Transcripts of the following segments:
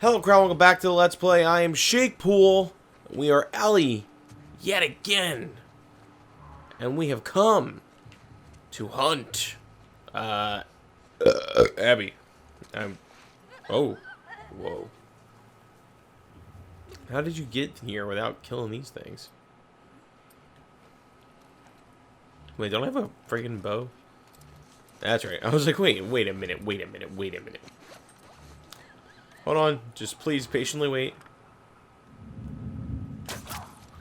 Hello crowd, welcome back to the Let's Play. I am Shakepool. We are Ellie yet again. And we have come to hunt Abby. Oh. Whoa. How did you get here without killing these things? Wait, don't I have a freaking bow? That's right. I was like, wait a minute. Hold on. Just please patiently wait.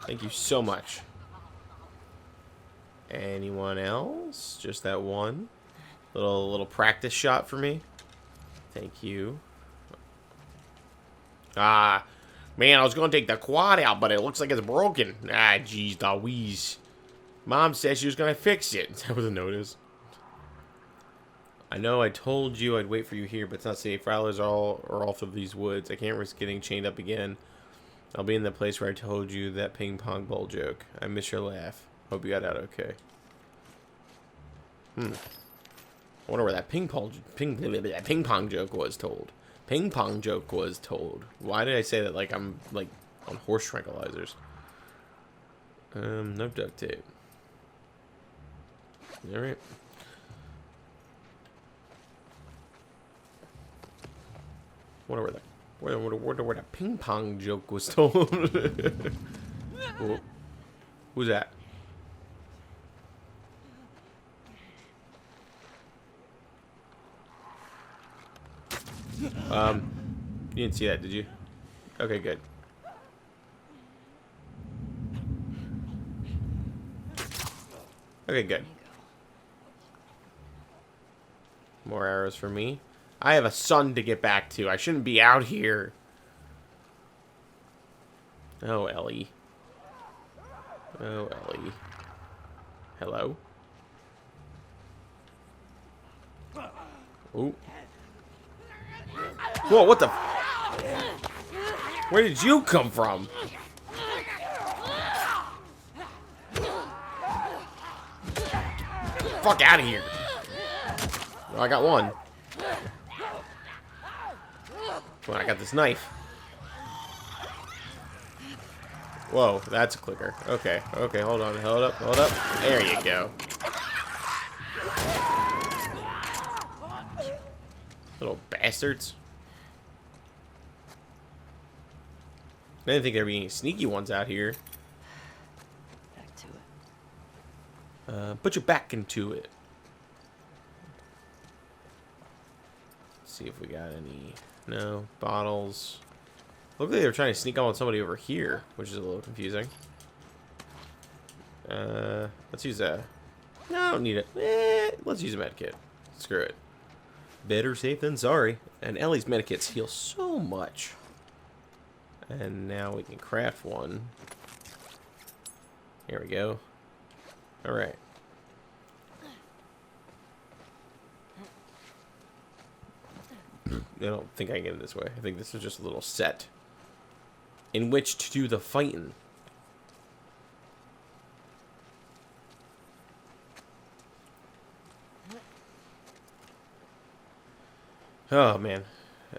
Thank you so much. Anyone else? Just that one? Little practice shot for me. Thank you. Ah, man, I was gonna take the quad out, but it looks like it's broken. Ah, jeez, the wheeze. Mom said she was gonna fix it. That was a notice. I know I told you I'd wait for you here, but it's not safe. Prowlers are all through these woods. I can't risk getting chained up again. I'll be in the place where I told you that ping pong ball joke. I miss your laugh. Hope you got out okay. I wonder where that ping pong joke was told. Ping pong joke was told. Why did I say that like I'm like on horse tranquilizers? No duct tape. Alright. Wonder where the ping pong joke was told. Oh. Who's that? You didn't see that, did you? Okay, good. Okay, good. More arrows for me. I have a son to get back to. I shouldn't be out here. Oh, Ellie. Oh, Ellie. Hello? Ooh. Whoa, what the? Where did you come from? Fuck out of here. Oh, I got one. Well, I got this knife. Whoa, that's a clicker. Okay, hold on, hold up. There you go. Little bastards. I didn't think there'd be any sneaky ones out here. Back to it. Put your back into it. Let's see if we got any. No, bottles. Look like they were trying to sneak on somebody over here, which is a little confusing. Let's use a... No, I don't need it. Let's use a medkit. Screw it. Better safe than sorry. And Ellie's medkits heal so much. And now we can craft one. Here we go. Alright. I don't think I can get it this way. I think this is just a little set in which to do the fighting. Oh man.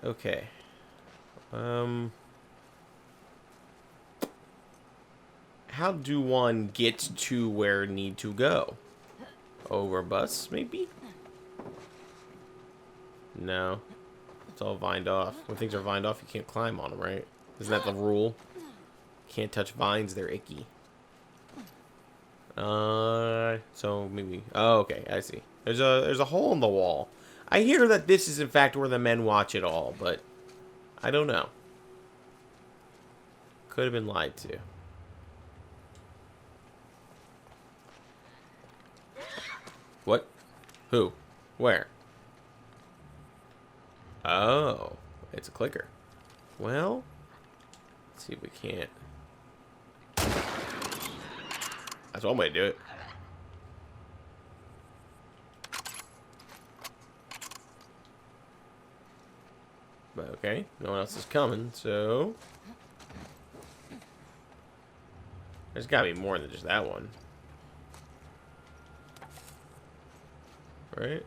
Okay. How do one get to where need to go? Over bus, maybe? No. It's all vined off. When things are vined off, you can't climb on them, right? Isn't that the rule? Can't touch vines, they're icky. So maybe... Oh, okay, I see. There's a hole in the wall. I hear that this is, in fact, where the men watch it all, but... I don't know. Could have been lied to. What? Who? Where? Oh, it's a clicker. Well, let's see if we can't. That's one way to do it. But okay, no one else is coming, so there's gotta be more than just that one. Right?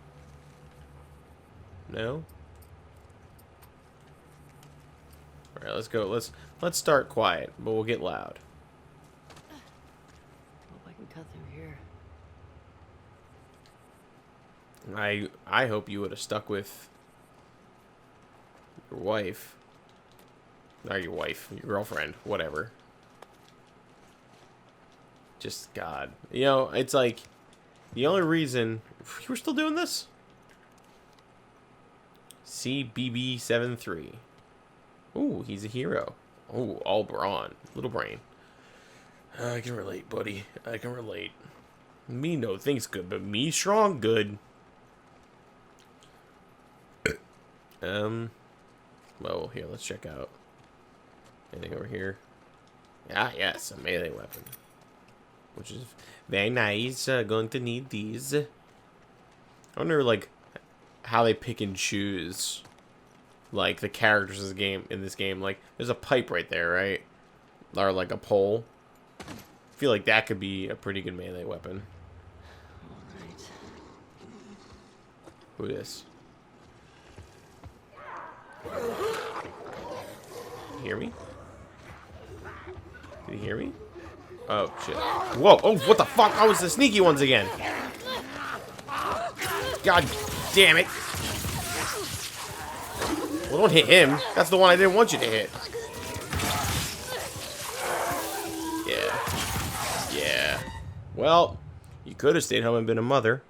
No? Alright, let's go. Let's start quiet, but we'll get loud. Hope I can cut through here. I hope you would have stuck with your wife. Not your wife, your girlfriend, whatever. Just God. You know, it's like the only reason we're still doing this. CBB73. Ooh, he's a hero. Ooh, all brawn. Little brain. I can relate, buddy. I can relate. Me no things good, but me strong good. Well, here, let's check out. Anything over here? Ah, yes, a melee weapon. Which is very nice. Going to need these. I wonder, like, how they pick and choose, like, the characters in this game. Like, there's a pipe right there, right? Or, like, a pole. I feel like that could be a pretty good melee weapon. Alright. Who is? Did he hear me? Did he hear me? Oh, shit. Whoa. Oh, what the fuck? I was the sneaky ones again. God damn it. Well, don't hit him. That's the one I didn't want you to hit. Yeah. Yeah. Well, you could have stayed home and been a mother.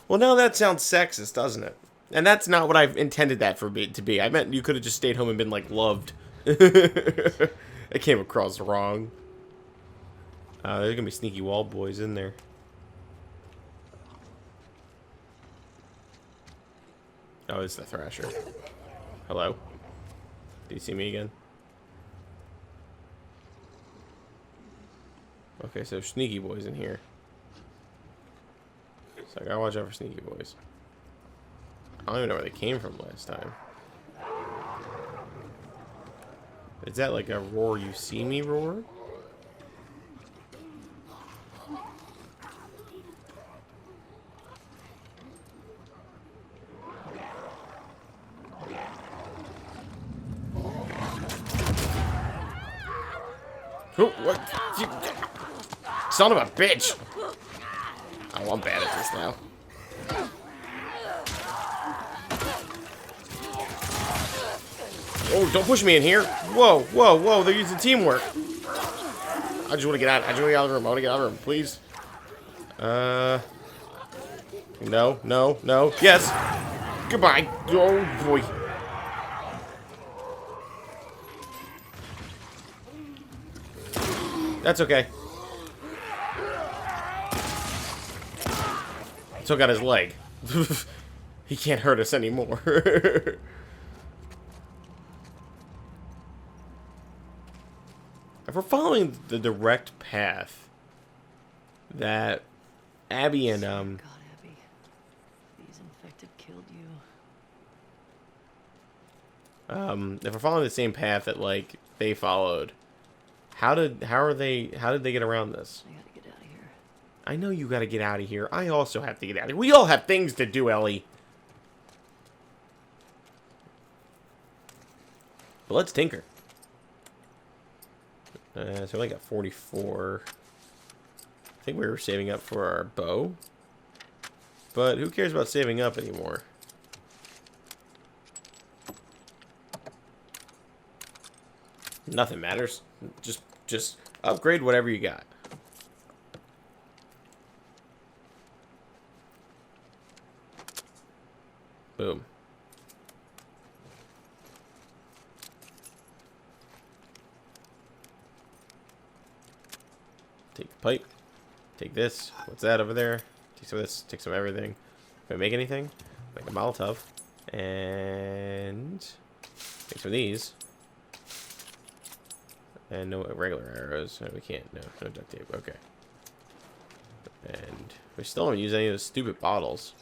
Well, now that sounds sexist, doesn't it? And that's not what I've intended that to be. I meant you could have just stayed home and been, like, loved. It came across wrong. There's gonna be sneaky wall boys in there. Oh, it's the Thrasher. Hello? Do you see me again? Okay, so sneaky boys in here. So I gotta watch out for sneaky boys. I don't even know where they came from last time. Is that like a roar you see me roar? What? Son of a bitch! Oh, I'm bad at this now. Oh, don't push me in here. Whoa, whoa, whoa, they're using teamwork. I just want to get out. I just want to get out of the room. I want to get out of the room, please. No, no, no. Yes. Goodbye. Oh, boy. That's okay. Took out his leg. He can't hurt us anymore. If we're following the direct path that Abby and God, Abby, these infected killed you. if we're following the same path that like they followed, how did they get around this? I gotta get out of here. I know you gotta get out of here. I also have to get out of here. We all have things to do, Ellie. But let's tinker. So we only got 44. I think we were saving up for our bow. But who cares about saving up anymore? Nothing matters. Just upgrade whatever you got. Boom. Take the pipe. Take this. What's that over there? Take some of this. Take some of everything. Can I make anything? Make a Molotov. And take some of these. And no regular arrows. No, we can't. No duct tape. Okay. And we still don't use any of those stupid bottles.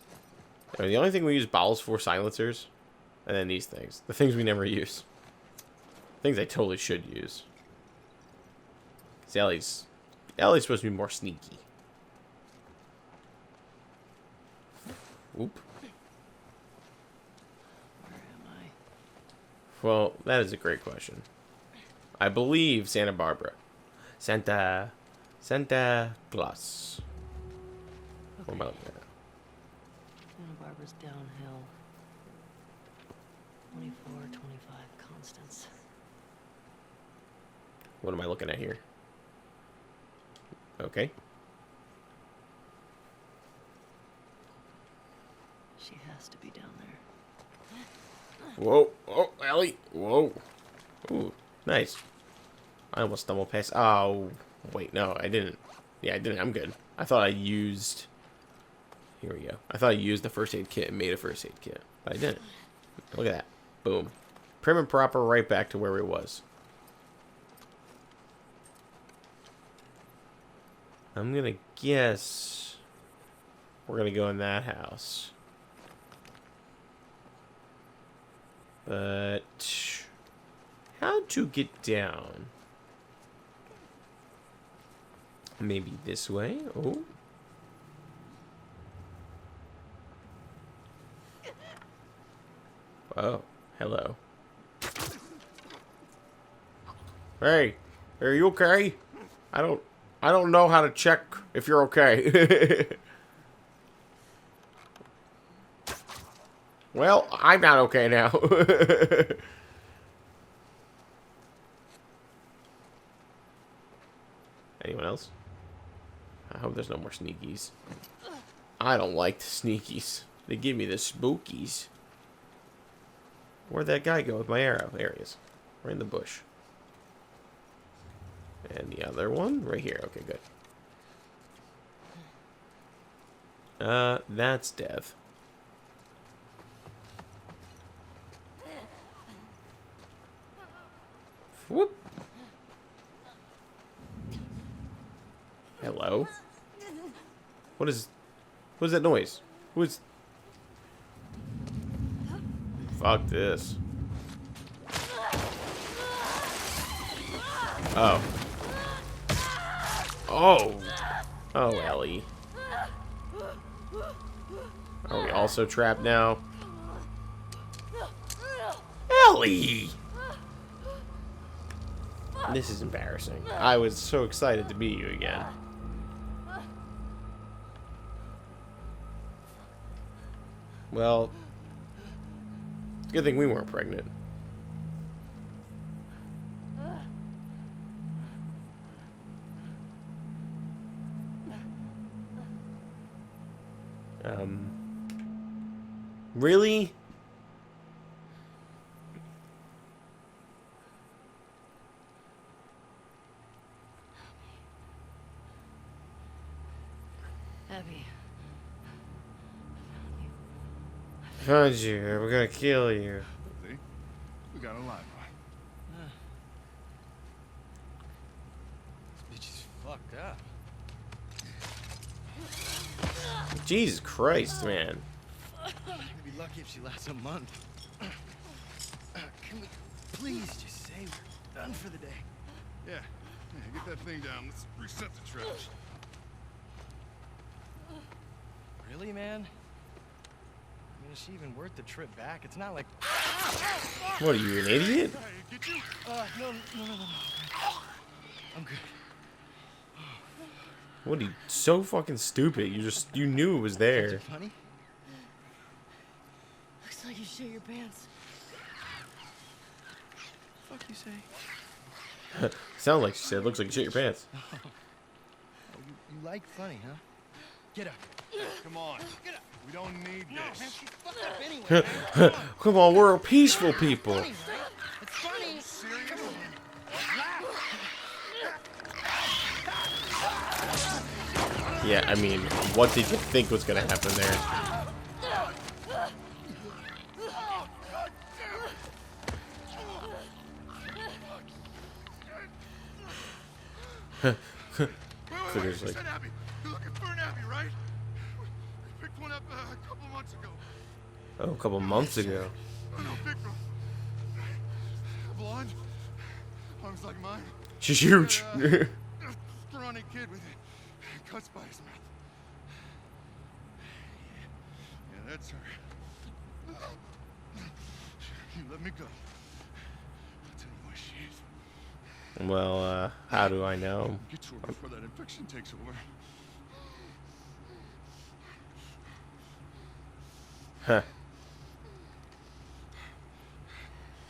I mean, the only thing we use bottles for, silencers. And then these things. The things we never use. Things I totally should use. Because Ellie's supposed to be more sneaky. Oop. Where am I? Well, that is a great question. I believe Santa Barbara. Santa Claus. What am I looking at? Santa Barbara's downhill. 24, 25 constants. What am I looking at here? Okay. She has to be down there. Whoa. Oh, Ellie. Whoa. Ooh, nice. I almost stumbled past. Oh, wait. No, I didn't. Yeah, I didn't. I'm good. I thought I used... Here we go. I thought I used the first aid kit and made a first aid kit. But I didn't. Look at that. Boom. Prim and proper, right back to where it was. I'm gonna guess we're gonna go in that house. But how to get down? Maybe this way? Oh. Oh, hello. Hey, are you okay? I don't know how to check if you're okay. Well, I'm not okay now. Anyone else? I hope there's no more sneakies. I don't like the sneakies. They give me the spookies. Where'd that guy go with my arrow? There he is. Right in the bush. And the other one? Right here. Okay, good. That's Dev. Whoop. Hello? What is that noise? Who is... Fuck this. Oh. Oh. Oh, Ellie. Are we also trapped now? Ellie! This is embarrassing. I was so excited to meet you again. Well, good thing we weren't pregnant. Really? Abby. Found you. We're gonna kill you. See? We got a live one. This bitch is fucked up. Jesus Christ, man. We'd be lucky if she lasts a month. Can we please just say we're done for the day? Yeah. Get that thing down. Let's reset the traps. Really, man? I mean, is she even worth the trip back? It's not like... What are you, an idiot? Hey, get you? No. I'm good. What are you, so fucking stupid? You knew it was there. Funny? Looks like you shit your pants. Fuck you say? Sounds like she said, looks like you shit your pants. Oh, you like funny, huh? Get up. Come on. Get up. We don't need No, man, this. she's fucked up anyway. Man. Come on, we're a peaceful people. Funny, right? It's funny. Serious? Come on. Yeah, I mean, what did you think was gonna happen there? Figures like, Said Abby. You're looking for an Abby, right? We picked one up a couple months ago. oh, a couple months ago. Oh, no, big one. Blonde. Arms like mine. She's huge. Scrawny kid with cuts by his mouth. Yeah, that's her. You let me go. I'll tell you where she is. Well, how do I know? Get to her before that infection takes over. Huh.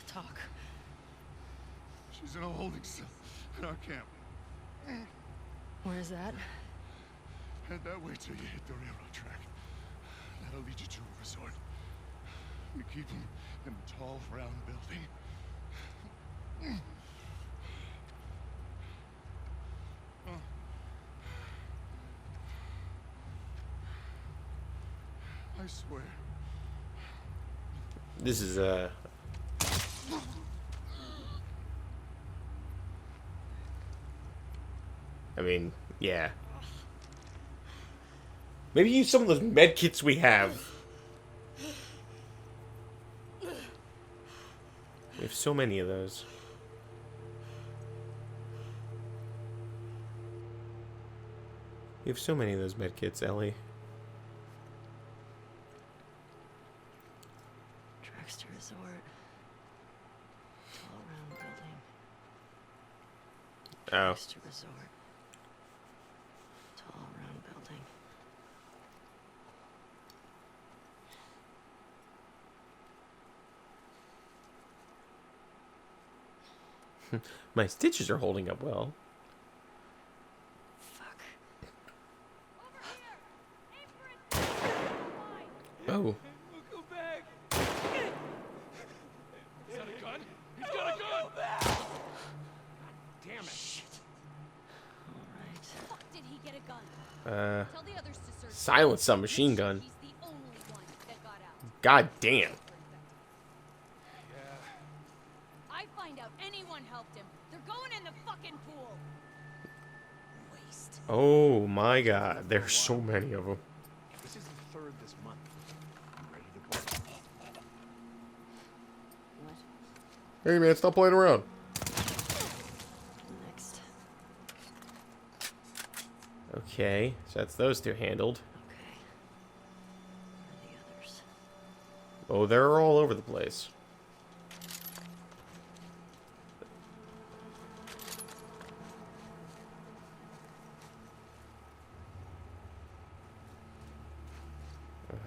Talk. She's in a holding cell at our camp. Where's that? Head that way till you hit the railroad track. That'll lead you to a resort. You keep them in a tall, round building. I swear. This is, I mean, yeah. Maybe use some of those med kits we have. We have so many of those. We have so many of those med kits, Ellie. Dragster Resort. Tall round building. Oh. Dragster Resort. Tall round building. My stitches are holding up well. Fuck. Oh. Go back. Is that a gun? He's got a gun! Damn it. Alright. Fuck did he get a gun? Tell the others to search. Silence some machine gun. He's the only one that got out. God damn. Yeah. I find out anyone helped him. They're going in the fucking pool. Waste. Oh my god. There's so many of them. This is the third this month. I'm ready to go. What? Hey man, stop playing around. Next. Okay, so that's those two handled. Okay. Where are the others? Oh, they're all over the place.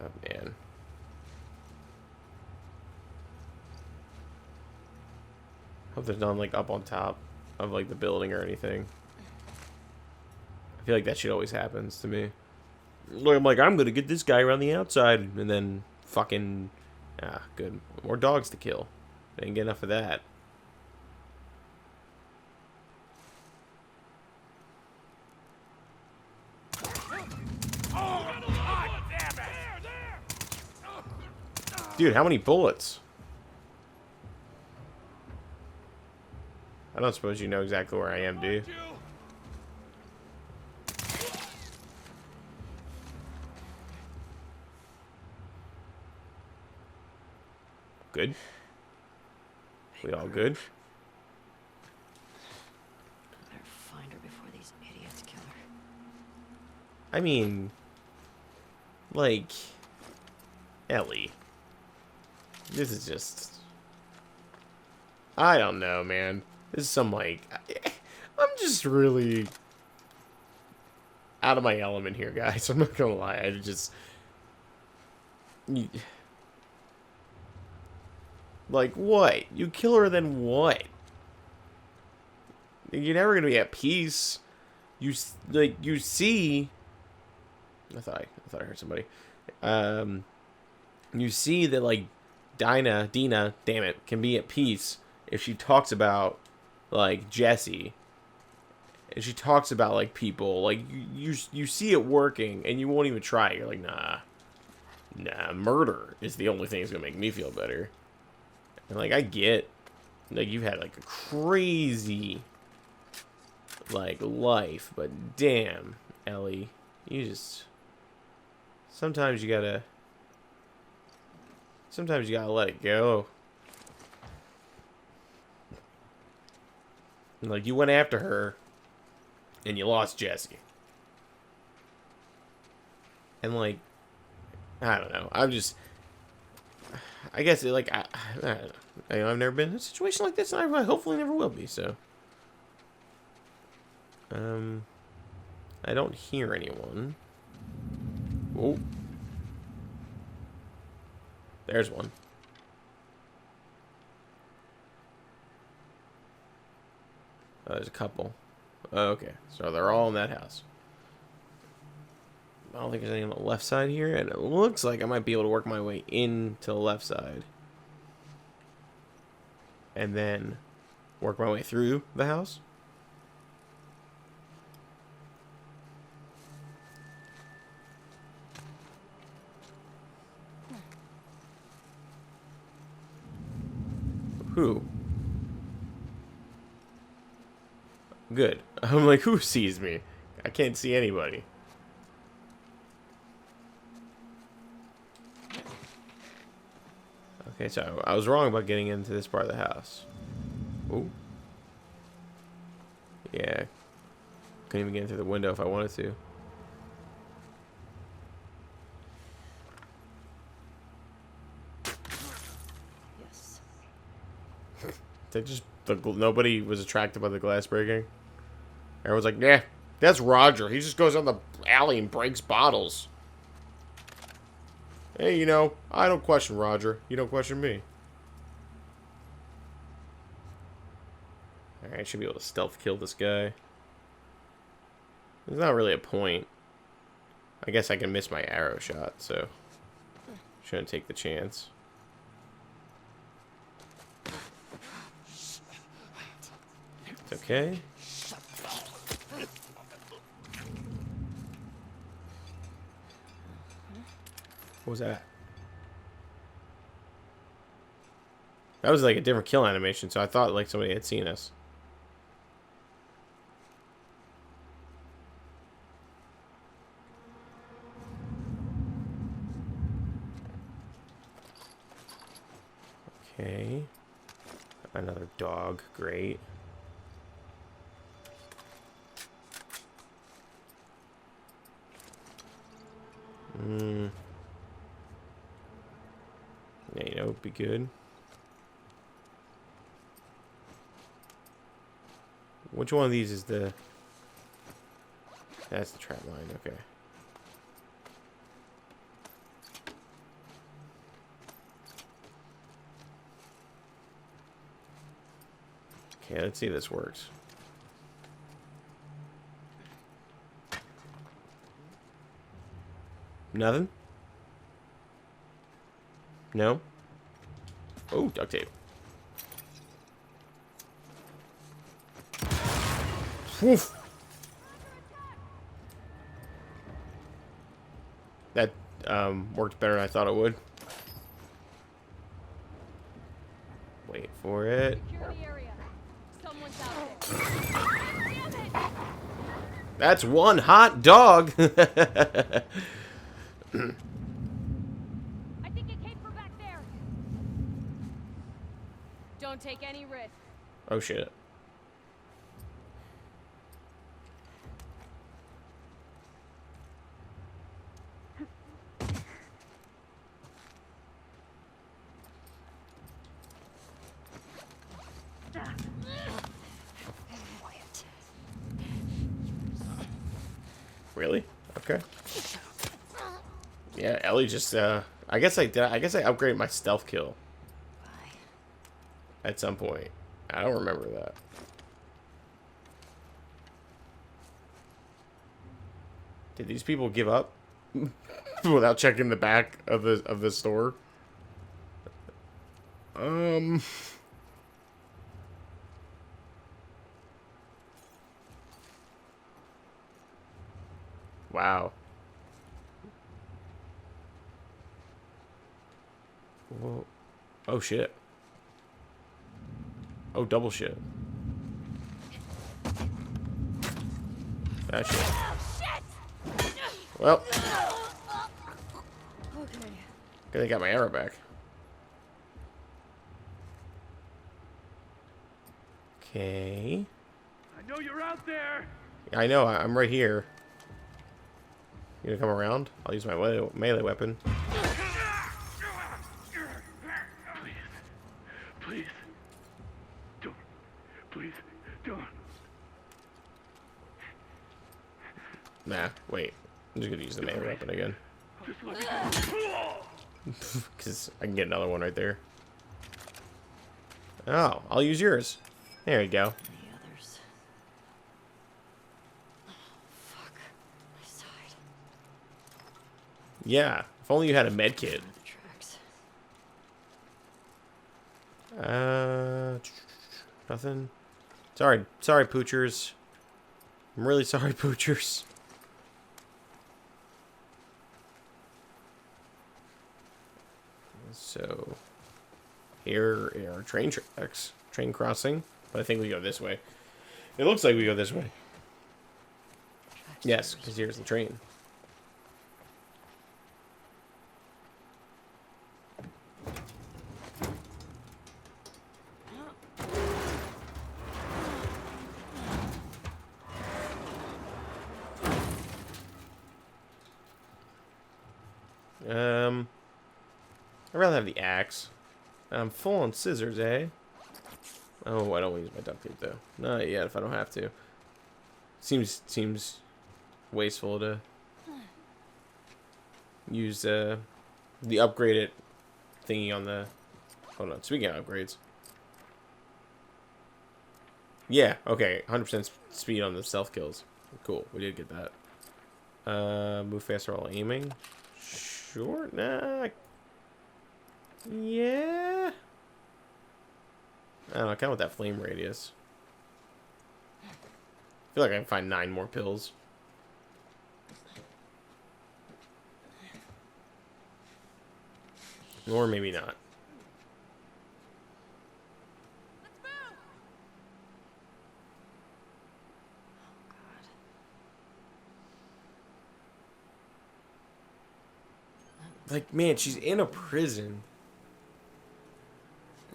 Oh, man. Hope there's none, like, up on top of, like, the building or anything. I feel like that shit always happens to me. Like, I'm like, I'm gonna get this guy around the outside, and then fucking... Ah, good. More dogs to kill. Didn't get enough of that. Dude, how many bullets? I don't suppose you know exactly where I am, do you? Good. We all good? Better find her before these idiots kill her. I mean, like, Ellie. This is just... I don't know, man. This is some, like... I'm just really out of my element here, guys. I'm not gonna lie. I just... Like, what? You kill her, then what? You're never gonna be at peace. You, like, you see... I thought I heard somebody. You see that, like, Dina, damn it, can be at peace if she talks about, like, Jesse. And she talks about, like, people. Like, you see it working, and you won't even try it. You're like, nah, murder is the only thing that's gonna make me feel better. And, like, I get, like, you've had, like, a crazy, like, life, but damn, Ellie, you just, sometimes you gotta let it go. And, like, you went after her, and you lost Jesse. And, like, I don't know. I guess, like, I don't know. I've never been in a situation like this, and I hopefully never will be, so. I don't hear anyone. Oh. There's one. Oh, there's a couple. Oh, okay, so they're all in that house. I don't think there's any on the left side here, and it looks like I might be able to work my way into the left side. And then work my way through the house. Who? Good. I'm like, who sees me? I can't see anybody. Okay, so I was wrong about getting into this part of the house. Ooh. Yeah. Couldn't even get in through the window if I wanted to. Yes. They just nobody was attracted by the glass breaking. Everyone's like, "Yeah, that's Roger. He just goes down the alley and breaks bottles." Hey, you know, I don't question Roger. You don't question me. Alright, I should be able to stealth kill this guy. There's not really a point. I guess I can miss my arrow shot, so shouldn't take the chance. It's okay. What was that? That was like a different kill animation, so I thought like somebody had seen us. Okay. Another dog, great. Yeah, you know, it'd be good. Which one of these is the... That's the trap line, okay. Okay, let's see if this works. Nothing? No? Oh, duct tape. Woof. That worked better than I thought it would. Wait for it. Secure the area. Someone's out there. Damn it! That's one hot dog. I think it came from back there. Don't take any risks. Oh shit. Really? Okay. Yeah, Ellie just I guess I upgraded my stealth kill at some point. I don't remember that. Did these people give up without checking the back of the store? Wow. Whoa. Oh shit. Oh, double shit. That shit. Well. Okay. Good, I got my arrow back. Okay. I know you're out there. I know, I'm right here. You gonna come around? I'll use my melee weapon. Please. Don't. Please. Don't. Nah, wait. I'm just gonna use the melee weapon again. Because I can get another one right there. Oh, I'll use yours. There you go. Any others? Oh, fuck. My side. Yeah, if only you had a med kit. The tracks. Nothing. Sorry, poochers. I'm really sorry, poochers. So, here are train tracks, train crossing. But I think we go this way. It looks like we go this way. Tracks Yes, to because here's the train. I'd rather have the axe. I'm full on scissors, eh? Oh, I don't want to use my duct tape though. Not yet. If I don't have to. Seems wasteful to use the upgraded thingy on the. Hold on. Speaking of upgrades. Yeah. Okay. 100% speed on the stealth kills. Cool. We did get that. Move faster while aiming. Sure. Nah. Yeah. I don't know. Kind of with that flame radius. I feel like I can find 9 more pills. Or maybe not. Like, man, she's in a prison.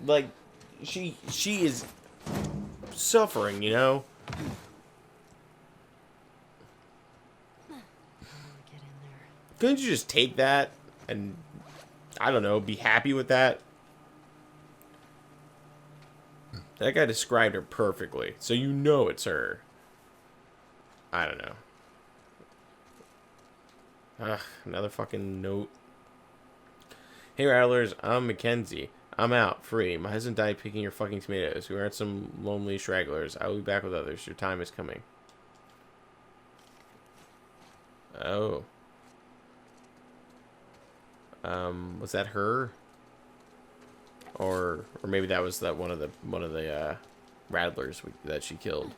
Like, she is suffering, you know? Get in there. Couldn't you just take that and, I don't know, be happy with that? That guy described her perfectly, so you know it's her. I don't know. Ugh, another fucking note. Hey Rattlers, I'm Mackenzie. I'm out, free. My husband died picking your fucking tomatoes. We aren't some lonely stragglers. I will be back with others. Your time is coming. Oh. Was that her? Or maybe that was one of the rattlers that she killed.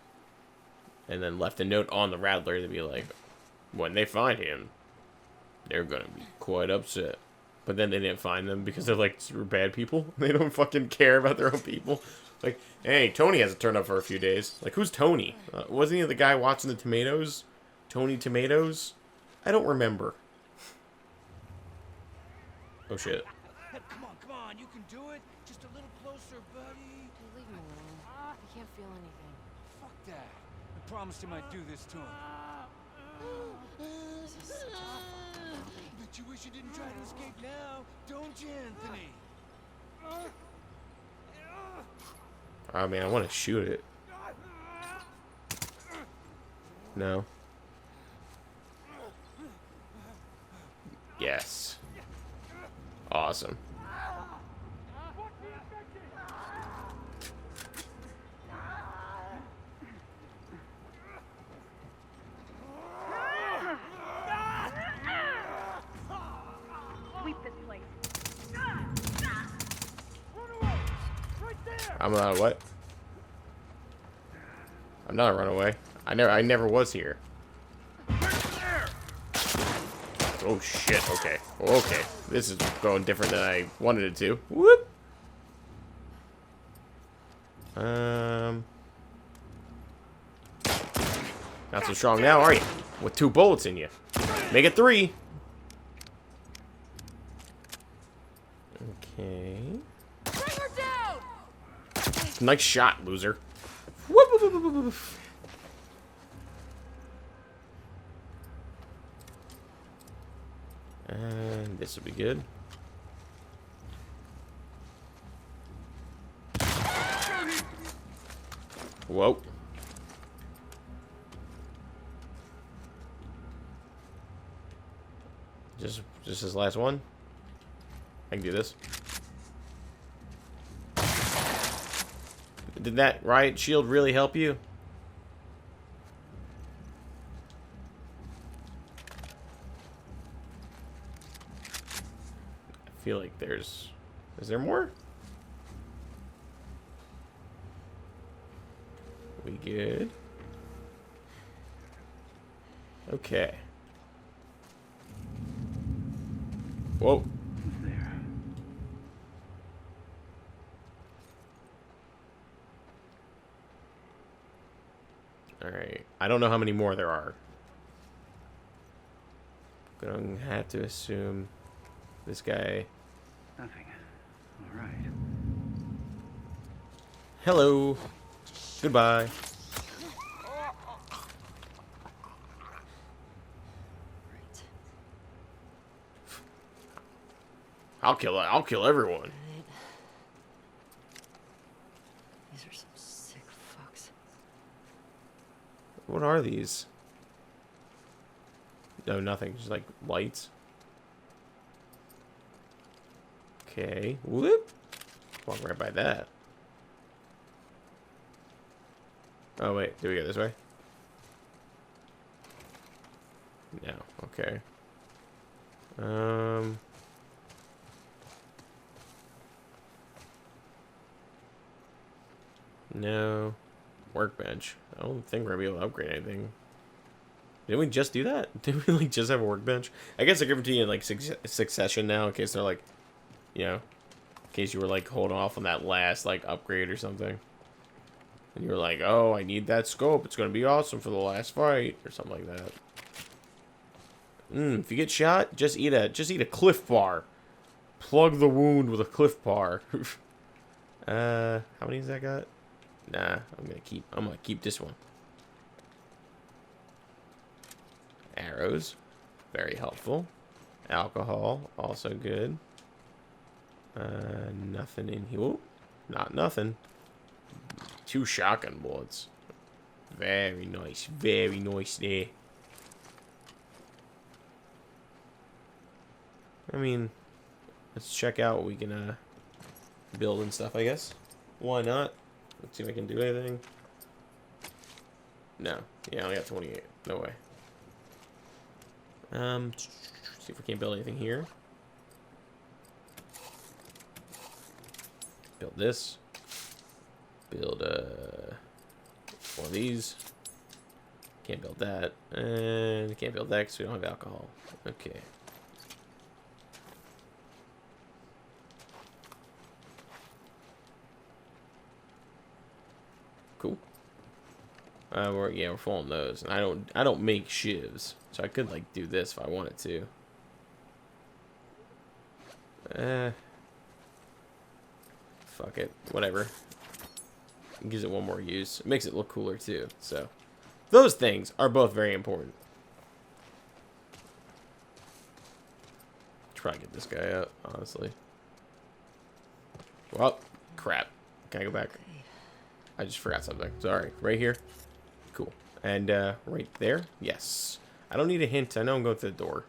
And then left a note on the rattler to be like, when they find him, they're gonna be quite upset. But then they didn't find them because they're like super bad people. They don't fucking care about their own people. Like, hey, Tony hasn't turned up for a few days. Like, who's Tony? Wasn't he the guy watching the tomatoes? Tony Tomatoes? I don't remember. Oh shit. Come on, you can do it. Just a little closer, buddy. Leave him alone. He can't feel anything. Fuck that. I promised him I'd do this to him. This is such a fucking Bet you wish you didn't try to escape now, don't you, Anthony? Oh man, I want to shoot it. No. Yes. Awesome. Sweep this place. I'm not what? I'm not a runaway. I never was here. Oh shit, okay. Okay. This is going different than I wanted it to. Whoop! Not so strong now, are you? With 2 bullets in you. Make it 3. Okay. Bring her down! Nice shot, loser. Whoop, whoop, whoop, whoop, whoop. And this will be good. Whoa. Just this last one. I can do this. Did that riot shield really help you? I feel like there's... Is there more? We good? Okay. Whoa. There. Alright. I don't know how many more there are. Gonna have to assume this guy... Nothing. All right. Hello. Goodbye. Right. I'll kill everyone. Right. These are some sick fucks. What are these? No, nothing. Just like lights. Okay. Whoop. Walk right by that. Oh, wait. Do we go this way? No. Okay. No. Workbench. I don't think we're gonna be able to upgrade anything. Didn't we just do that? Didn't we like just have a workbench? I guess they're giving it to you in like succession now, in case they're like, you know, in case you were like holding off on that last like upgrade or something. And you were like, oh, I need that scope. It's gonna be awesome for the last fight or something like that. If you get shot, just eat a Cliff Bar. Plug the wound with a Cliff Bar. How many has that got? Nah, I'm gonna keep this one. Arrows, very helpful. Alcohol, also good. Nothing in here. Whoa, not nothing. 2 shotgun bullets. Very nice there. I mean, let's check out what we can build and stuff, I guess. Why not? Let's see if I can do anything. No. Yeah, I only got 28. No way. See if we can't build anything here. Build this. Build one of these. Can't build that. And can't build that because we don't have alcohol. Okay. Cool. We're full on those, and I don't make shivs, so I could like do this if I wanted to. Fuck it, whatever. It gives it one more use. It makes it look cooler too. So, those things are both very important. Try to get this guy out, honestly. Well, crap. Can I go back? I just forgot something. Sorry. Right here. Cool. And right there. Yes. I don't need a hint. I know I'm going through the door.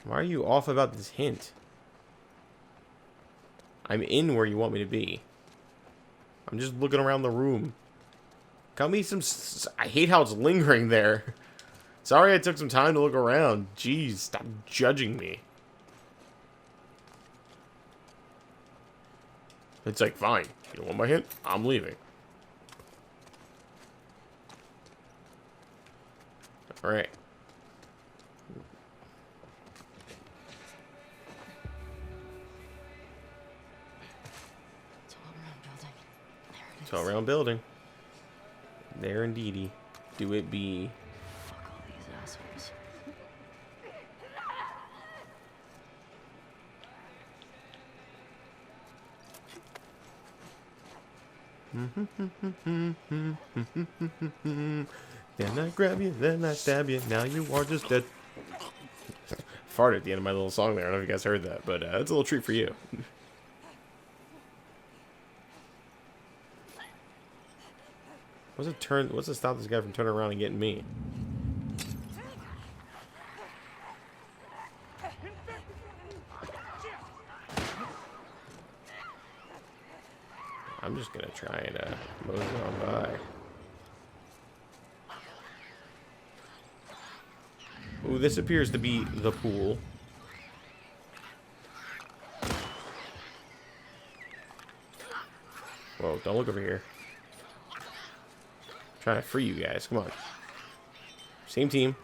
Why are you off about this hint? I'm in where you want me to be. I'm just looking around the room. Cut me some... I hate how it's lingering there. Sorry I took some time to look around. Jeez, stop judging me. It's like, fine. You don't want my hint? I'm leaving. Alright. Tall round building. There it is. Tall round building. There indeedy. Do it be. Fuck all these assholes. Then I grab you, then I stab you. Now you are just dead. Farted at the end of my little song there. I don't know if you guys heard that, but it's a little treat for you. What's to stop this guy from turning around and getting me? I'm just gonna try and mosey on by. Ooh, this appears to be the pool. Whoa, don't look over here. I'm trying to free you guys. Come on. Same team.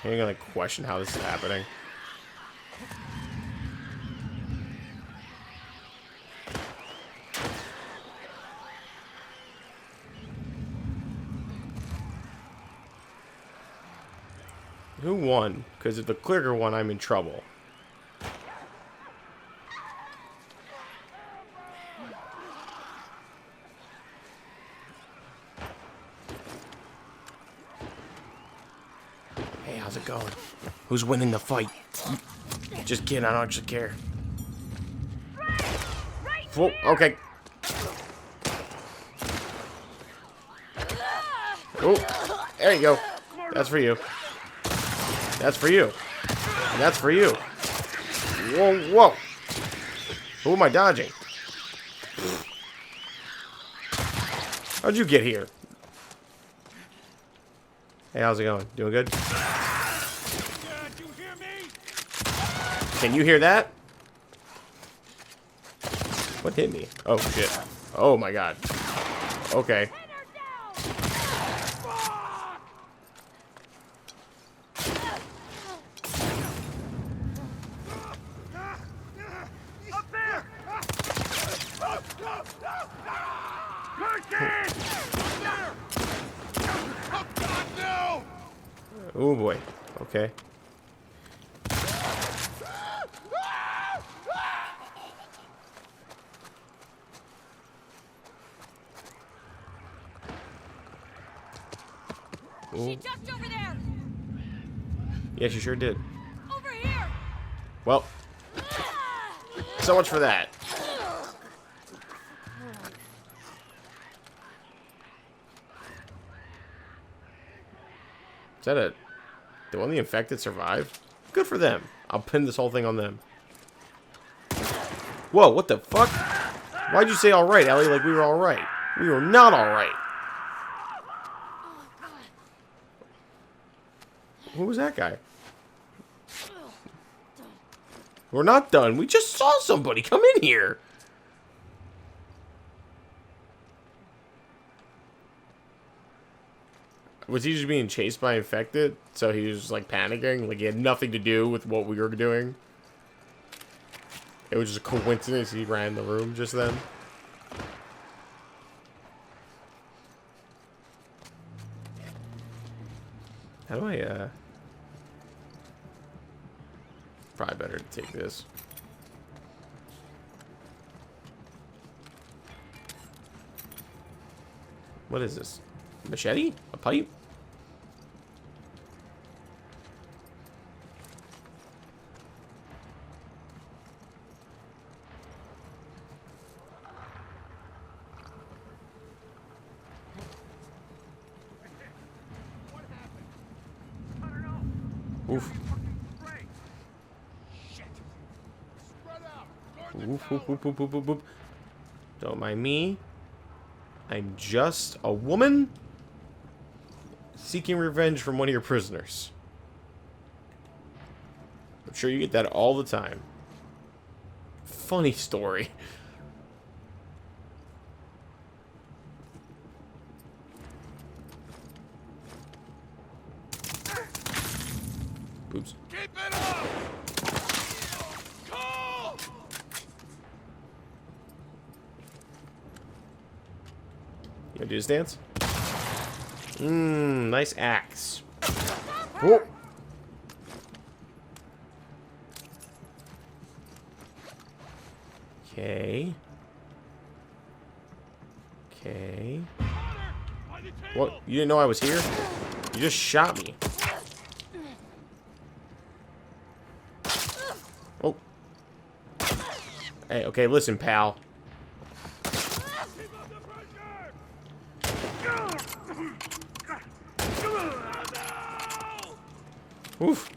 I'm gonna question how this is happening. Who won? Because if the clicker won, I'm in trouble. Hey, how's it going? Who's winning the fight? Just kidding, I don't actually care. Whoa, okay. Oh, there you go. That's for you. That's for you. And that's for you. Whoa, whoa. Who am I dodging? How'd you get here? Hey, how's it going? Doing good? Can you hear that? What hit me? Oh, shit. Oh, my God. Okay. Oh boy. Okay. She ducked over there. Yeah, she sure did. Over here. Well, so much for that. Is that a... Did one of the infected survive? Good for them. I'll pin this whole thing on them. Whoa, what the fuck? Why'd you say alright, Ellie, like we were alright? We were not alright. Who was that guy? We're not done. We just saw somebody come in here. Was he just being chased by infected? So he was just like panicking? Like he had nothing to do with what we were doing? It was just a coincidence he ran the room just then? How do I, probably better to take this. What is this? Machete? A pipe? Oof. Oof, oof, oof, oof, oof, oof, oof. Don't mind me. I'm just a woman seeking revenge from one of your prisoners. I'm sure you get that all the time. Funny story. Oops. Keep it up! Cole! You gonna do this dance? Mmm, nice axe. Whoa. Okay. Okay. By the What? You didn't know I was here? You just shot me. Oh. Hey, okay, listen, pal. Oof.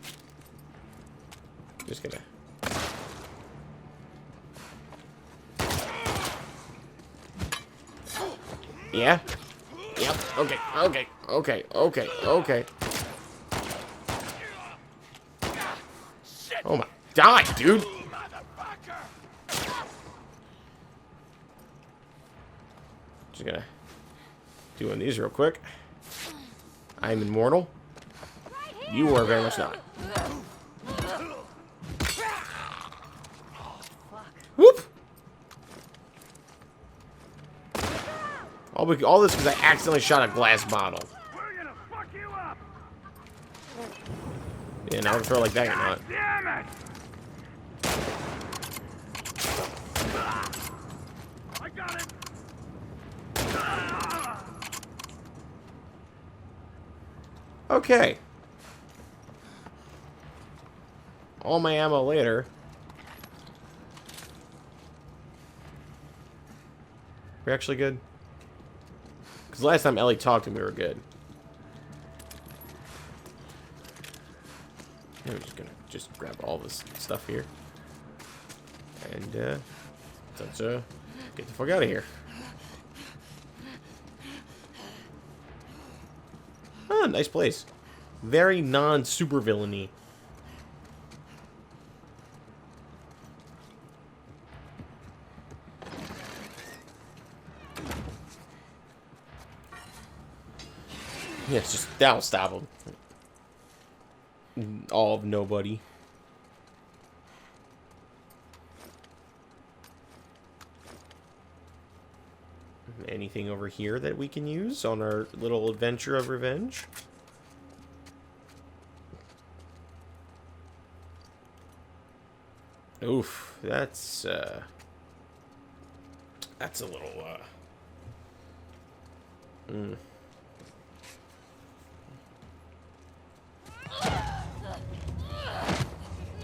Just gonna. Yeah? Yep. Okay. Okay. Okay. Okay. Okay. Oh my. Die, dude! Just gonna do one of these real quick. I'm immortal. You are very much not. Whoop! All this because I accidentally shot a glass bottle. We're gonna fuck you up. Yeah, now I can throw it like that, you're not. Damn it! I got it. Okay. All my ammo later. We're actually good. Because last time Ellie talked to me, we were good. Yeah, we're just gonna grab all this stuff here. And, let's, get the fuck out of here. Ah, nice place. Very non-super villainy. Yeah, it's just that'll stop him. All of nobody. Anything over here that we can use on our little adventure of revenge? Oof, that's a little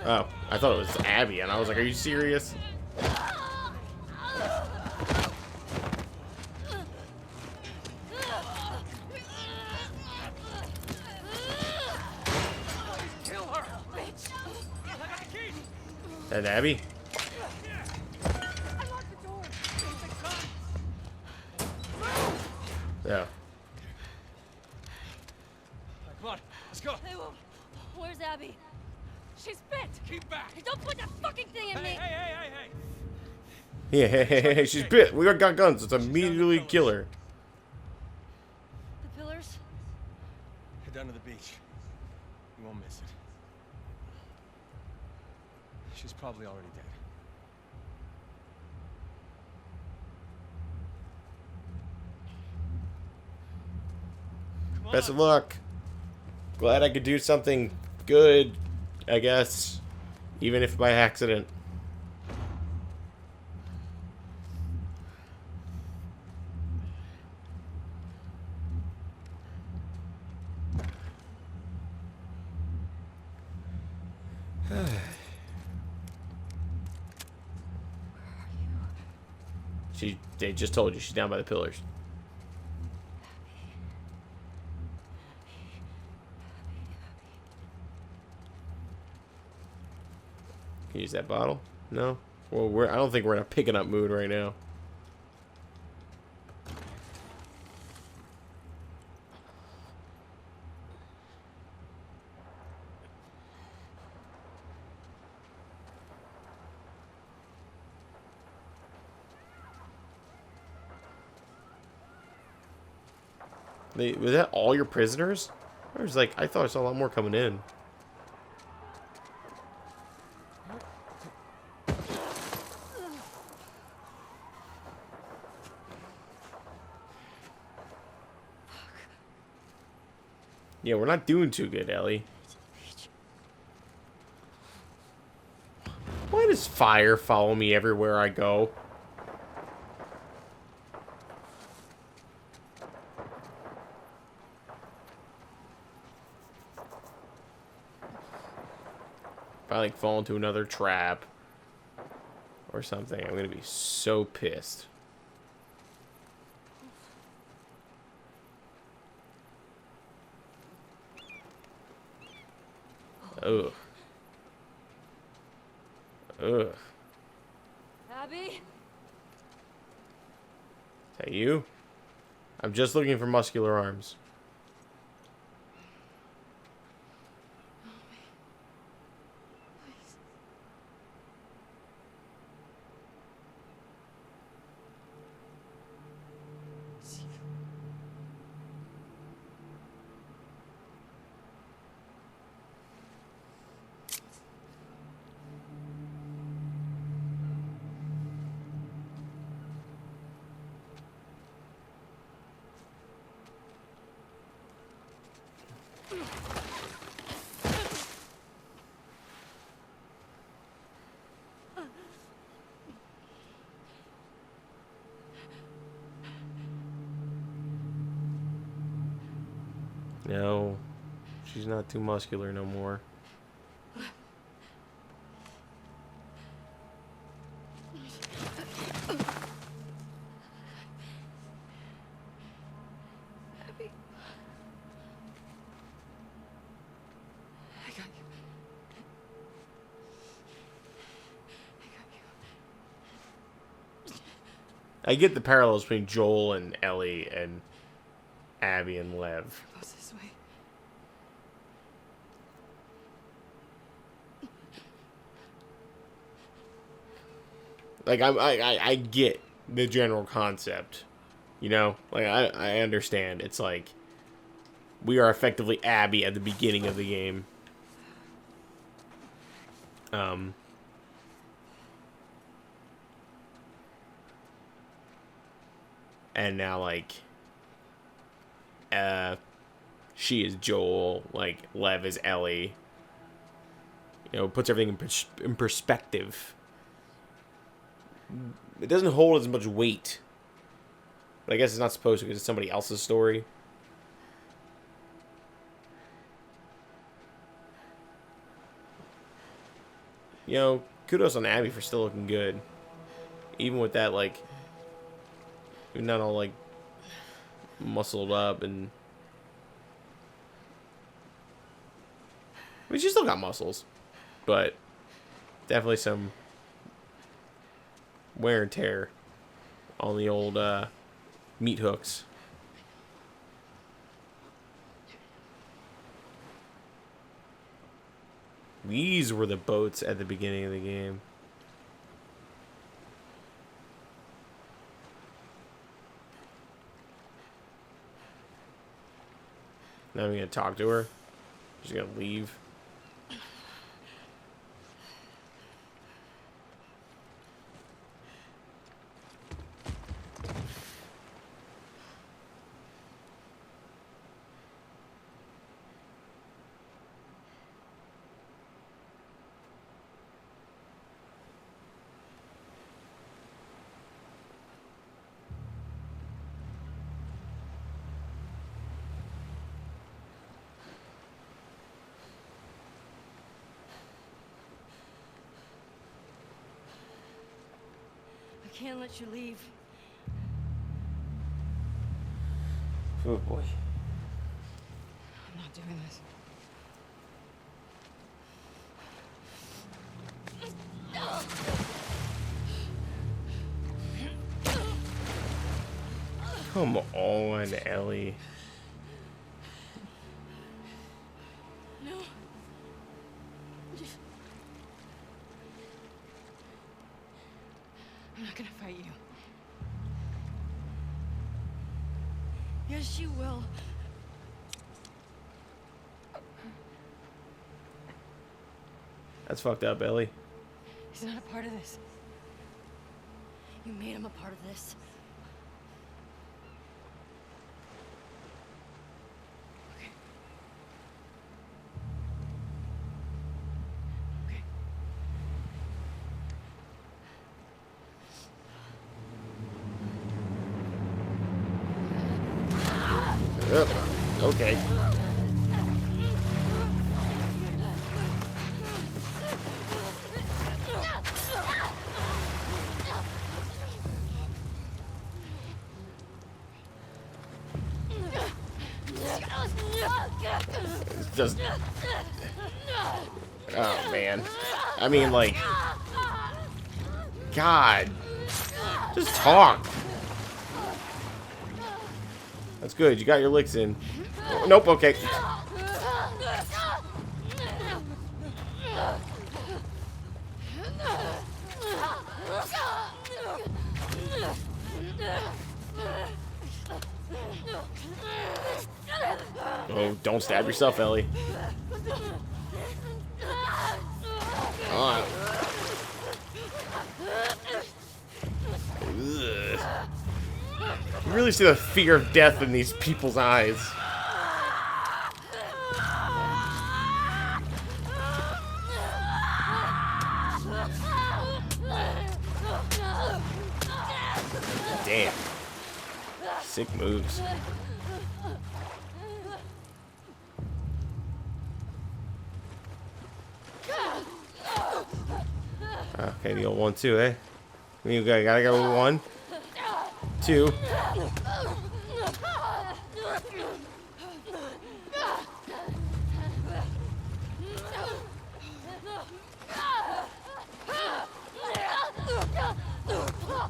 Oh, I thought it was Abby, and I was like, are you serious? That Abby? Yeah. Come on, let's go. Hey, where's Abby? She's bit. Keep back. Don't put that fucking thing in me. Hey. Yeah, hey, she's bit. We got guns. Let's immediately kill her. The pillars? Head down to the beach. You won't miss it. She's probably already dead. Come Best on. of luck. Glad I could do something good, I guess. Even if by accident. They just told you she's down by the pillars. Can you use that bottle? No? Well, I don't think we're in a picking up mood right now. Was that all your prisoners? I was like, I thought I saw a lot more coming in. Yeah, we're not doing too good, Ellie. Why does fire follow me everywhere I go? like fall into another trap or something, I'm gonna be so pissed. Ugh. Ugh. Abby? Is that you? I'm just looking for muscular arms. No, she's not too muscular no more. Abby. I got you. I got you. I get the parallels between Joel and Ellie and Abby and Lev. Goes this way. Like I get the general concept, you know. Like I understand. It's like we are effectively Abby at the beginning of the game. And now like she is Joel, like Lev is Ellie. You know, it puts everything in perspective. It doesn't hold as much weight. But I guess it's not supposed to because it's somebody else's story. You know, kudos on Abby for still looking good. Even with that, like, you're not all, like, muscled up and... I mean, she's still got muscles. But definitely some wear and tear on the old meat hooks. These were the boats at the beginning of the game. Now I'm gonna talk to her. She's gonna leave. I can't let you leave. Oh boy. I'm not doing this. Come on, Ellie. No. I'm not gonna fight you. Yes, you will. That's fucked up, Ellie. He's not a part of this. You made him a part of this. Okay. Okay. Okay. just... Oh, man. I mean, like... God. Just talk. That's good. You got your licks in. Oh, nope, okay. Oh, don't stab yourself, Ellie. Come on. Ugh. You really see the fear of death in these people's eyes. Damn. Sick moves. Okay, the old 1-2, eh? You gotta go with 1, 2.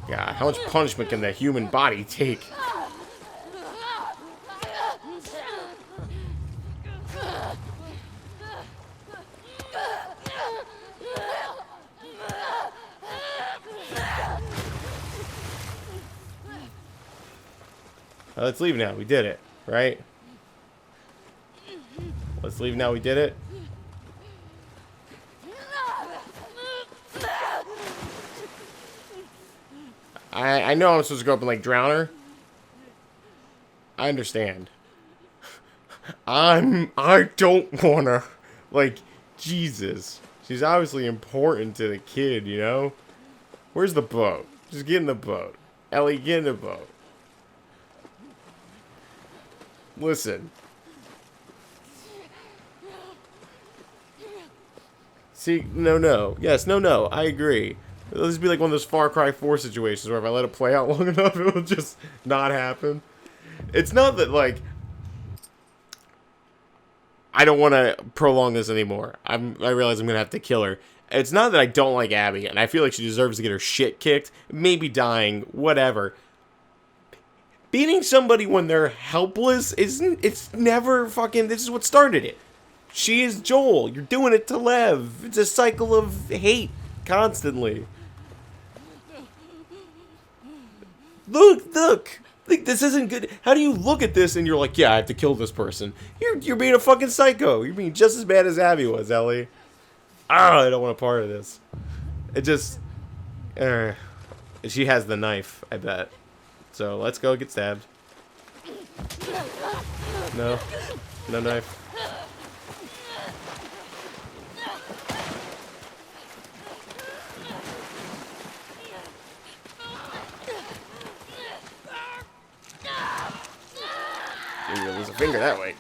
God, how much punishment can the human body take? Let's leave now. We did it, right? Let's leave now. We did it. I know I'm supposed to go up and like drown her. I understand. I don't wanna, like, Jesus. She's obviously important to the kid, you know? Where's the boat? Just get in the boat. Ellie, get in the boat. Listen. See, no. Yes, no. I agree. This would be like one of those Far Cry 4 situations where if I let it play out long enough, it will just not happen. It's not that, like, I don't want to prolong this anymore. I realize I'm going to have to kill her. It's not that I don't like Abby, and I feel like she deserves to get her shit kicked. Maybe dying, whatever. Beating somebody when they're helpless it's never fucking, this is what started it. She is Joel. You're doing it to Lev. It's a cycle of hate constantly. Look. Like, this isn't good. How do you look at this and you're like, yeah, I have to kill this person? You're being a fucking psycho. You're being just as bad as Abby was, Ellie. I don't want a part of this. It just... she has the knife, I bet. So, let's go get stabbed. No. No knife. You're gonna lose a finger that way.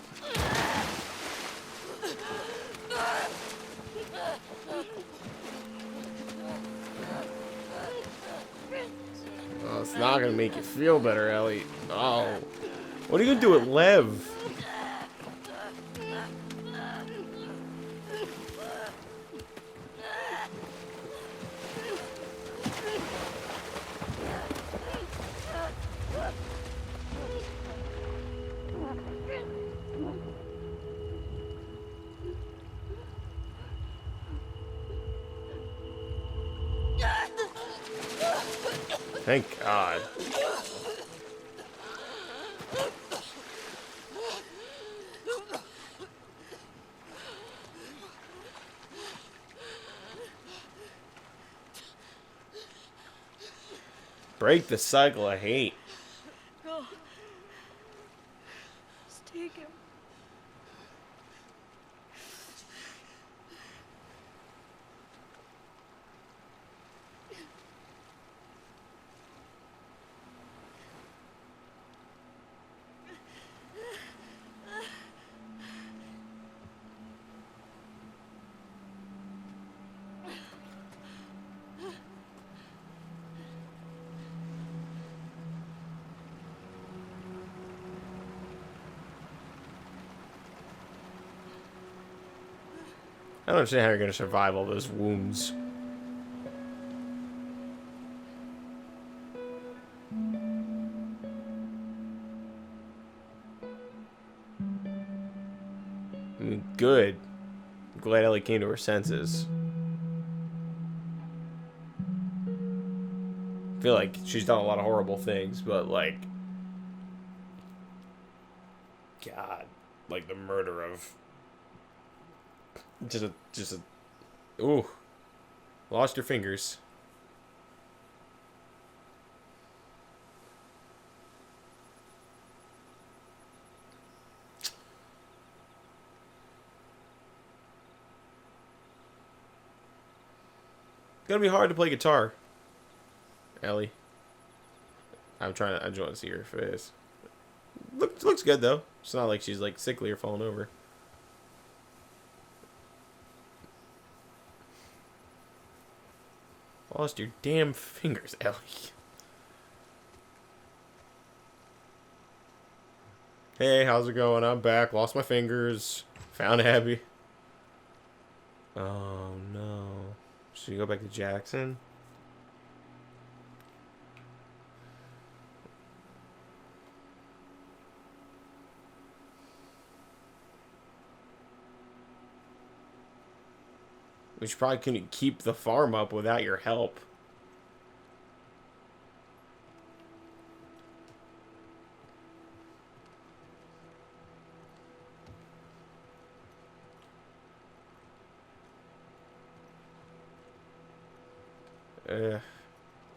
Oh, it's not gonna make you feel better, Ellie. Oh. What are you gonna do with Lev? Thank God. Break the cycle of hate. No. Just take him. I don't understand how you're going to survive all those wounds. I mean, good. I'm glad Ellie came to her senses. I feel like she's done a lot of horrible things, but like, God, like the murder of just a, ooh, lost your fingers. It's gonna be hard to play guitar, Ellie. I just want to see her face. Looks good though. It's not like she's like sickly or falling over. Lost your damn fingers, Ellie. Hey, how's it going? I'm back. Lost my fingers. Found Abby. Oh no. Should we go back to Jackson? We should probably couldn't keep the farm up without your help.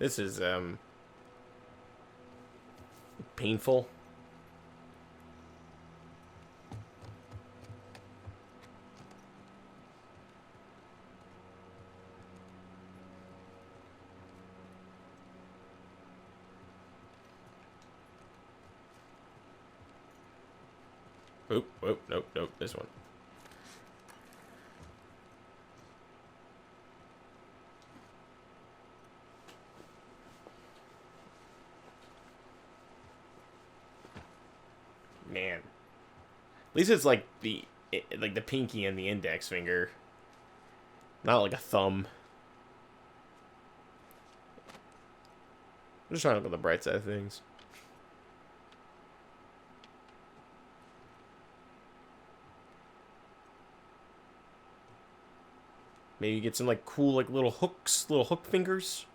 This is painful. Oop, nope, this one. Man. At least it's like the pinky and the index finger. Not like a thumb. I'm just trying to look at the bright side of things. Maybe get some like cool like little hooks, little hook fingers.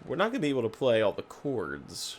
We're not gonna be able to play all the chords.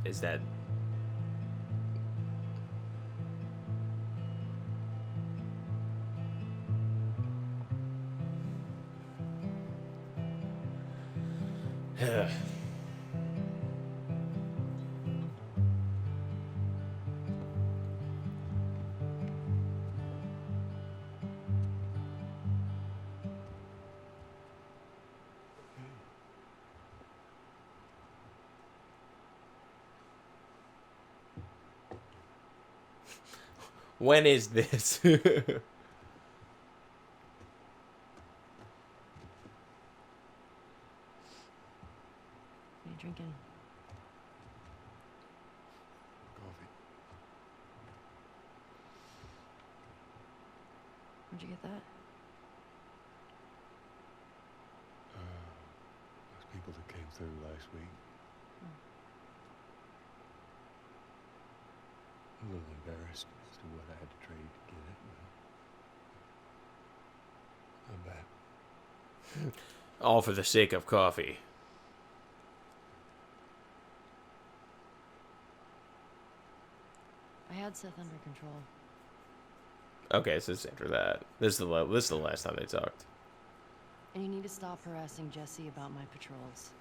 Is that when is this? What are you drinking? Coffee. Where'd you get that? Those people that came through last week. A little embarrassed as to what I had to trade to get it, but I'm back. All for the sake of coffee. had Seth under control. Okay, so it's after that. This is the last time they talked. And you need to stop harassing Jesse about my patrols.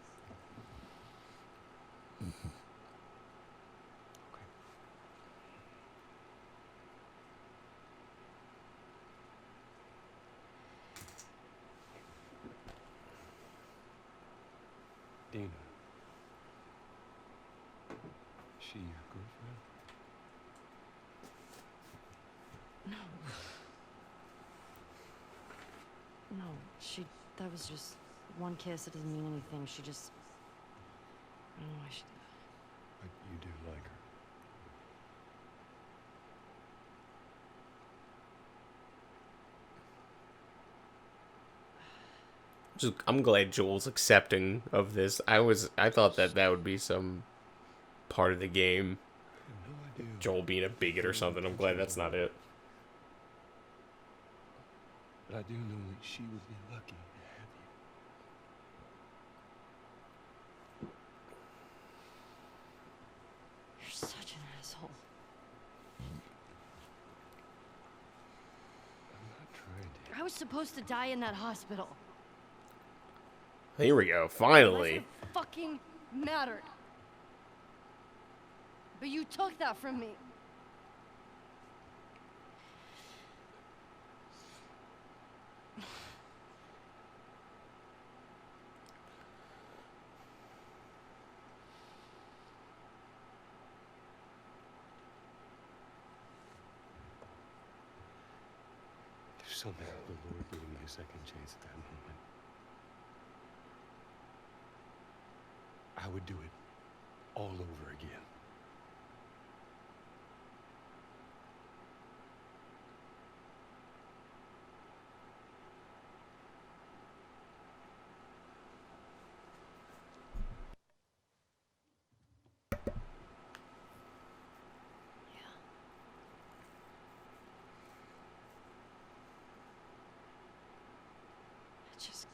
Dina. She your girlfriend? No, that was just one kiss. It doesn't mean anything. She just, I don't know why she did that. But you do like her. I'm glad Joel's accepting of this. I thought that would be some part of the game. I had no idea. Joel being a bigot or something. I'm glad that's not it. But I do know that she would be lucky to have you. You're such an asshole. I'm not trying to. I was supposed to die in that hospital. Here we go. Why Finally. does it fucking matter? But you took that from me. If somehow the Lord gave me a second chance at that moment, I would do it all over again. Just,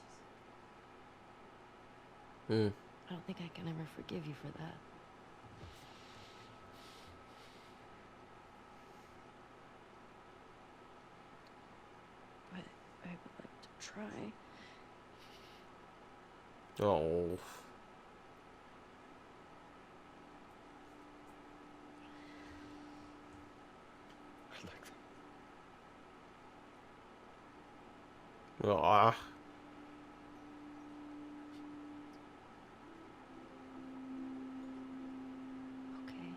Hmm. I don't think I can ever forgive you for that. But I would like to try. Oh. I'd like that. Aw. Okay.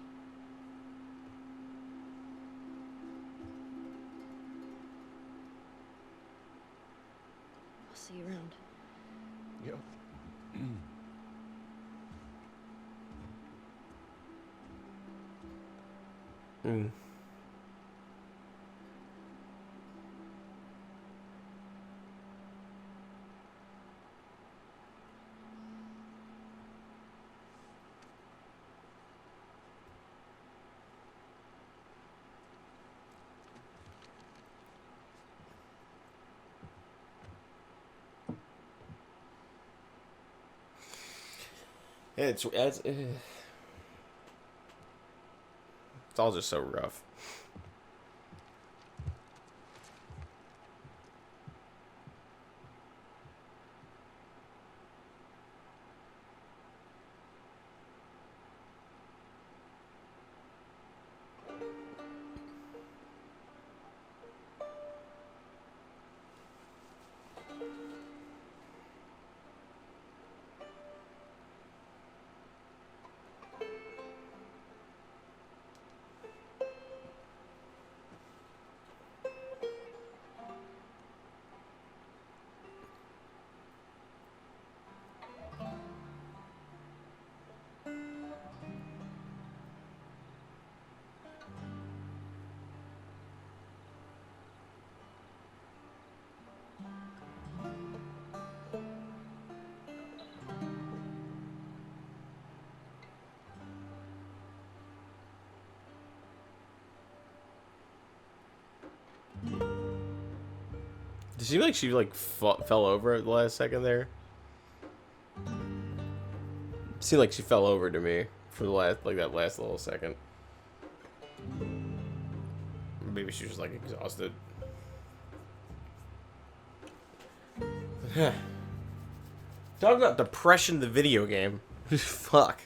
I'll see you around. Yep. Hmm. It's all just so rough. Did she fell over at the last second there? Seemed like she fell over to me for the last that last little second. Maybe she was like exhausted. Talk about depression, the video game. Fuck.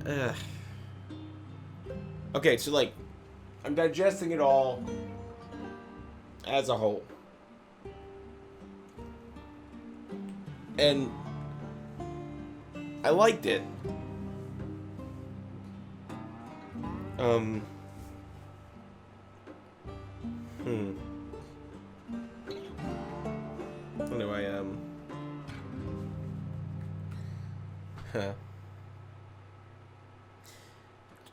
Ugh. Okay, so like, I'm digesting it all as a whole. And I liked it. Anyway,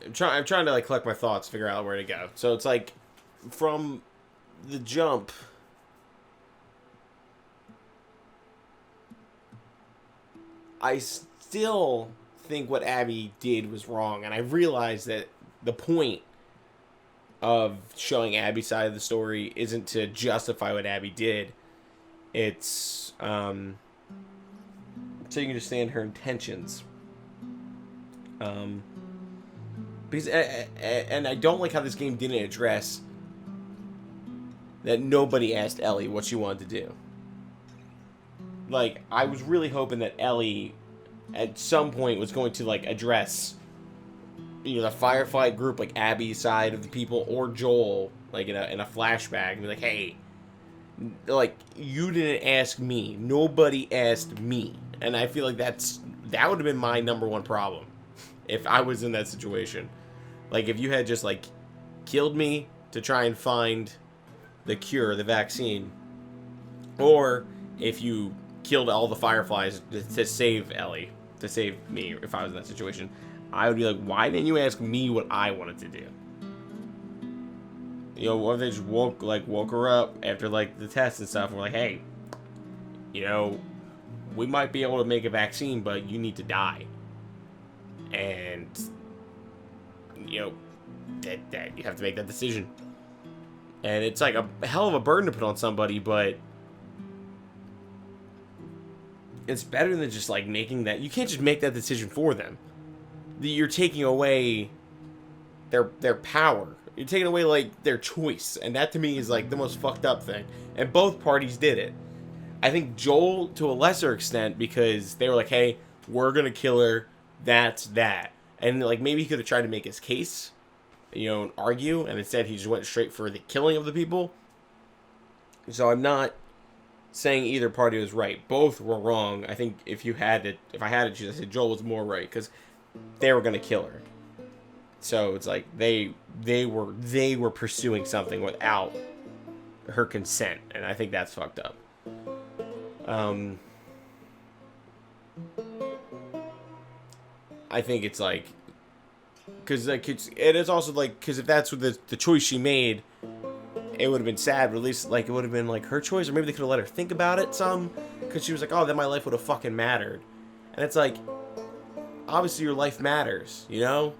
I'm trying to like collect my thoughts, figure out where to go. So it's like, from the jump, I still think what Abby did was wrong, and I realized that the point of showing Abby's side of the story isn't to justify what Abby did. It's so you can understand her intentions. Because and I don't like how this game didn't address that nobody asked Ellie what she wanted to do. Like, I was really hoping that Ellie at some point was going to like address, you know, the Firefly group, like Abby's side of the people, or Joel, like in a flashback, and be like, hey, like, you didn't ask me. Nobody asked me. And I feel like that would have been my number one problem if I was in that situation. Like, if you had just like killed me to try and find the cure, the vaccine, or if you killed all the Fireflies to save Ellie, to save me, if I was in that situation, I would be like, why didn't you ask me what I wanted to do? You know, what if they just woke her up after like the test and stuff, and we're like, hey, you know, we might be able to make a vaccine, but you need to die. And, you know, that you have to make that decision. And it's like a hell of a burden to put on somebody, but it's better than just like making that. You can't just make that decision for them. You're taking away their power. You're taking away like their choice, and that to me is like the most fucked up thing. And both parties did it. I think Joel to a lesser extent, because they were like, hey, we're gonna kill her, that's that. And like, maybe he could have tried to make his case, you know, and argue, and instead he just went straight for the killing of the people. So I'm not saying either party was right. Both were wrong. I think if I had to choose, I said Joel was more right, because they were gonna kill her. So it's like they were pursuing something without her consent, and I think that's fucked up. I think it's like, because like it is also like, because if that's what the choice she made, it would have been sad, but at least like it would have been like her choice, or maybe they could have let her think about it some, because she was like, oh, then my life would have fucking mattered. And it's like, obviously your life matters, you know?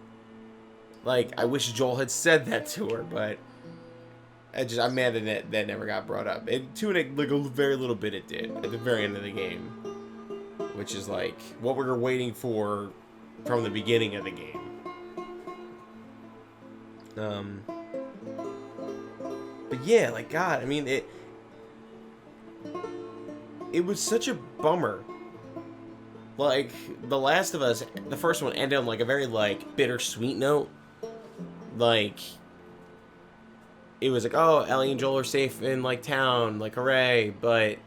Like, I wish Joel had said that to her, but I'm mad that that never got brought up. And to like a very little bit it did at the very end of the game, which is like what we were waiting for from the beginning of the game. But yeah, like, God, I mean, it was such a bummer. Like, The Last of Us, the first one ended on like a very like bittersweet note. Like, it was like, oh, Ellie and Joel are safe in like town, like, hooray. But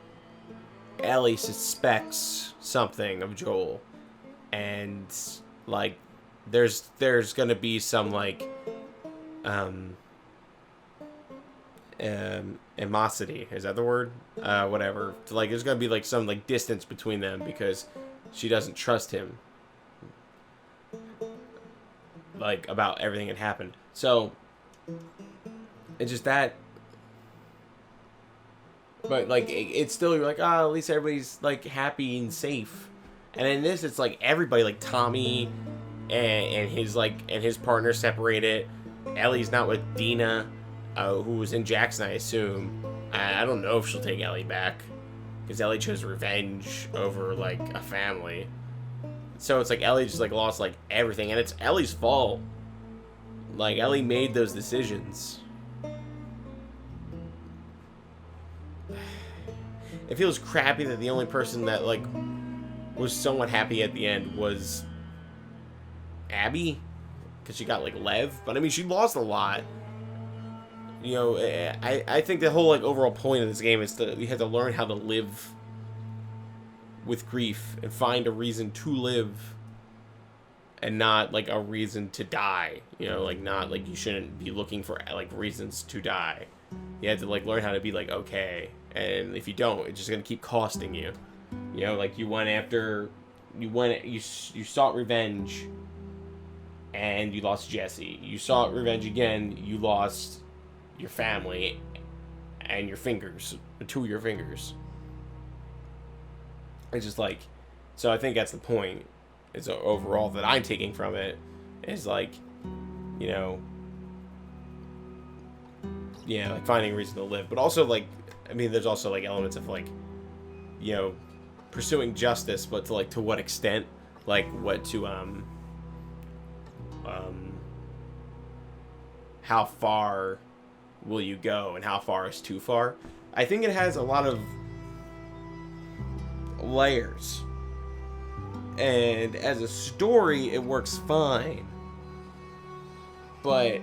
Ellie suspects something of Joel, and like there's gonna be some like animosity, is that the word? Whatever. Like, there's gonna be like some like distance between them because she doesn't trust him, like, about everything that happened. So it's just that. But like, it's still, you're like, oh, at least everybody's like happy and safe. And in this, it's like everybody, like Tommy and his partner separated. Ellie's not with Dina, who was in Jackson, I assume. I don't know if she'll take Ellie back. Because Ellie chose revenge over, like, a family. So it's like Ellie just, like, lost, like, everything. And it's Ellie's fault. Like, Ellie made those decisions. It feels crappy that the only person that, like, was somewhat happy at the end was Abby. Because she got, like, Lev. But, I mean, she lost a lot. You know, I think the whole, like, overall point of this game is that you have to learn how to live with grief and find a reason to live and not, like, a reason to die. You know, like, not, like, you shouldn't be looking for, like, reasons to die. You have to, like, learn how to be, like, okay. And if you don't, it's just going to keep costing you. You know, like, you sought revenge and you lost Jesse. You sought revenge again, you lost your family and your fingers, 2 of your fingers. It's just like, so I think that's the point, is overall that I'm taking from it, is like, you know, yeah, like finding a reason to live, but also like, I mean, there's also like elements of like, you know, pursuing justice, but to like, to what extent, like what to, how far will you go and how far is too far. I think it has a lot of layers, and as a story it works fine, but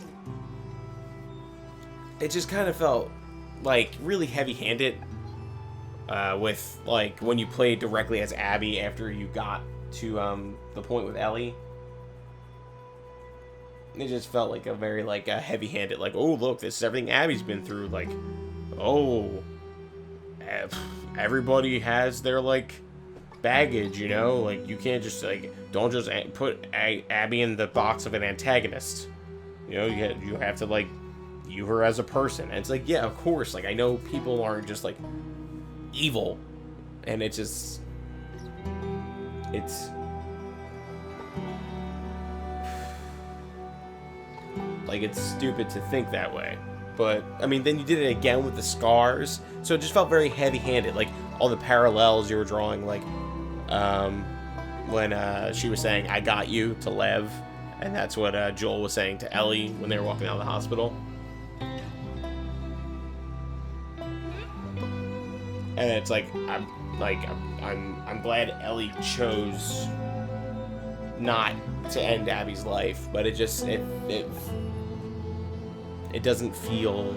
it just kind of felt like really heavy-handed with like when you played directly as Abby after you got to the point with Ellie. It just felt like a very, like, a heavy-handed, like, oh, look, this is everything Abby's been through. Like, oh, everybody has their, like, baggage, you know? Like, you can't just, like, don't just put Abby in the box of an antagonist. You know, you have to, like, view her as a person. And it's like, yeah, of course. Like, I know people aren't just, like, evil. And it's just... It's... Like, it's stupid to think that way. But, I mean, then you did it again with the scars. So it just felt very heavy-handed. Like, all the parallels you were drawing, like, when she was saying, I got you, to Lev. And that's what Joel was saying to Ellie when they were walking out of the hospital. And it's like, I'm glad Ellie chose not to end Abby's life. But it just, it doesn't feel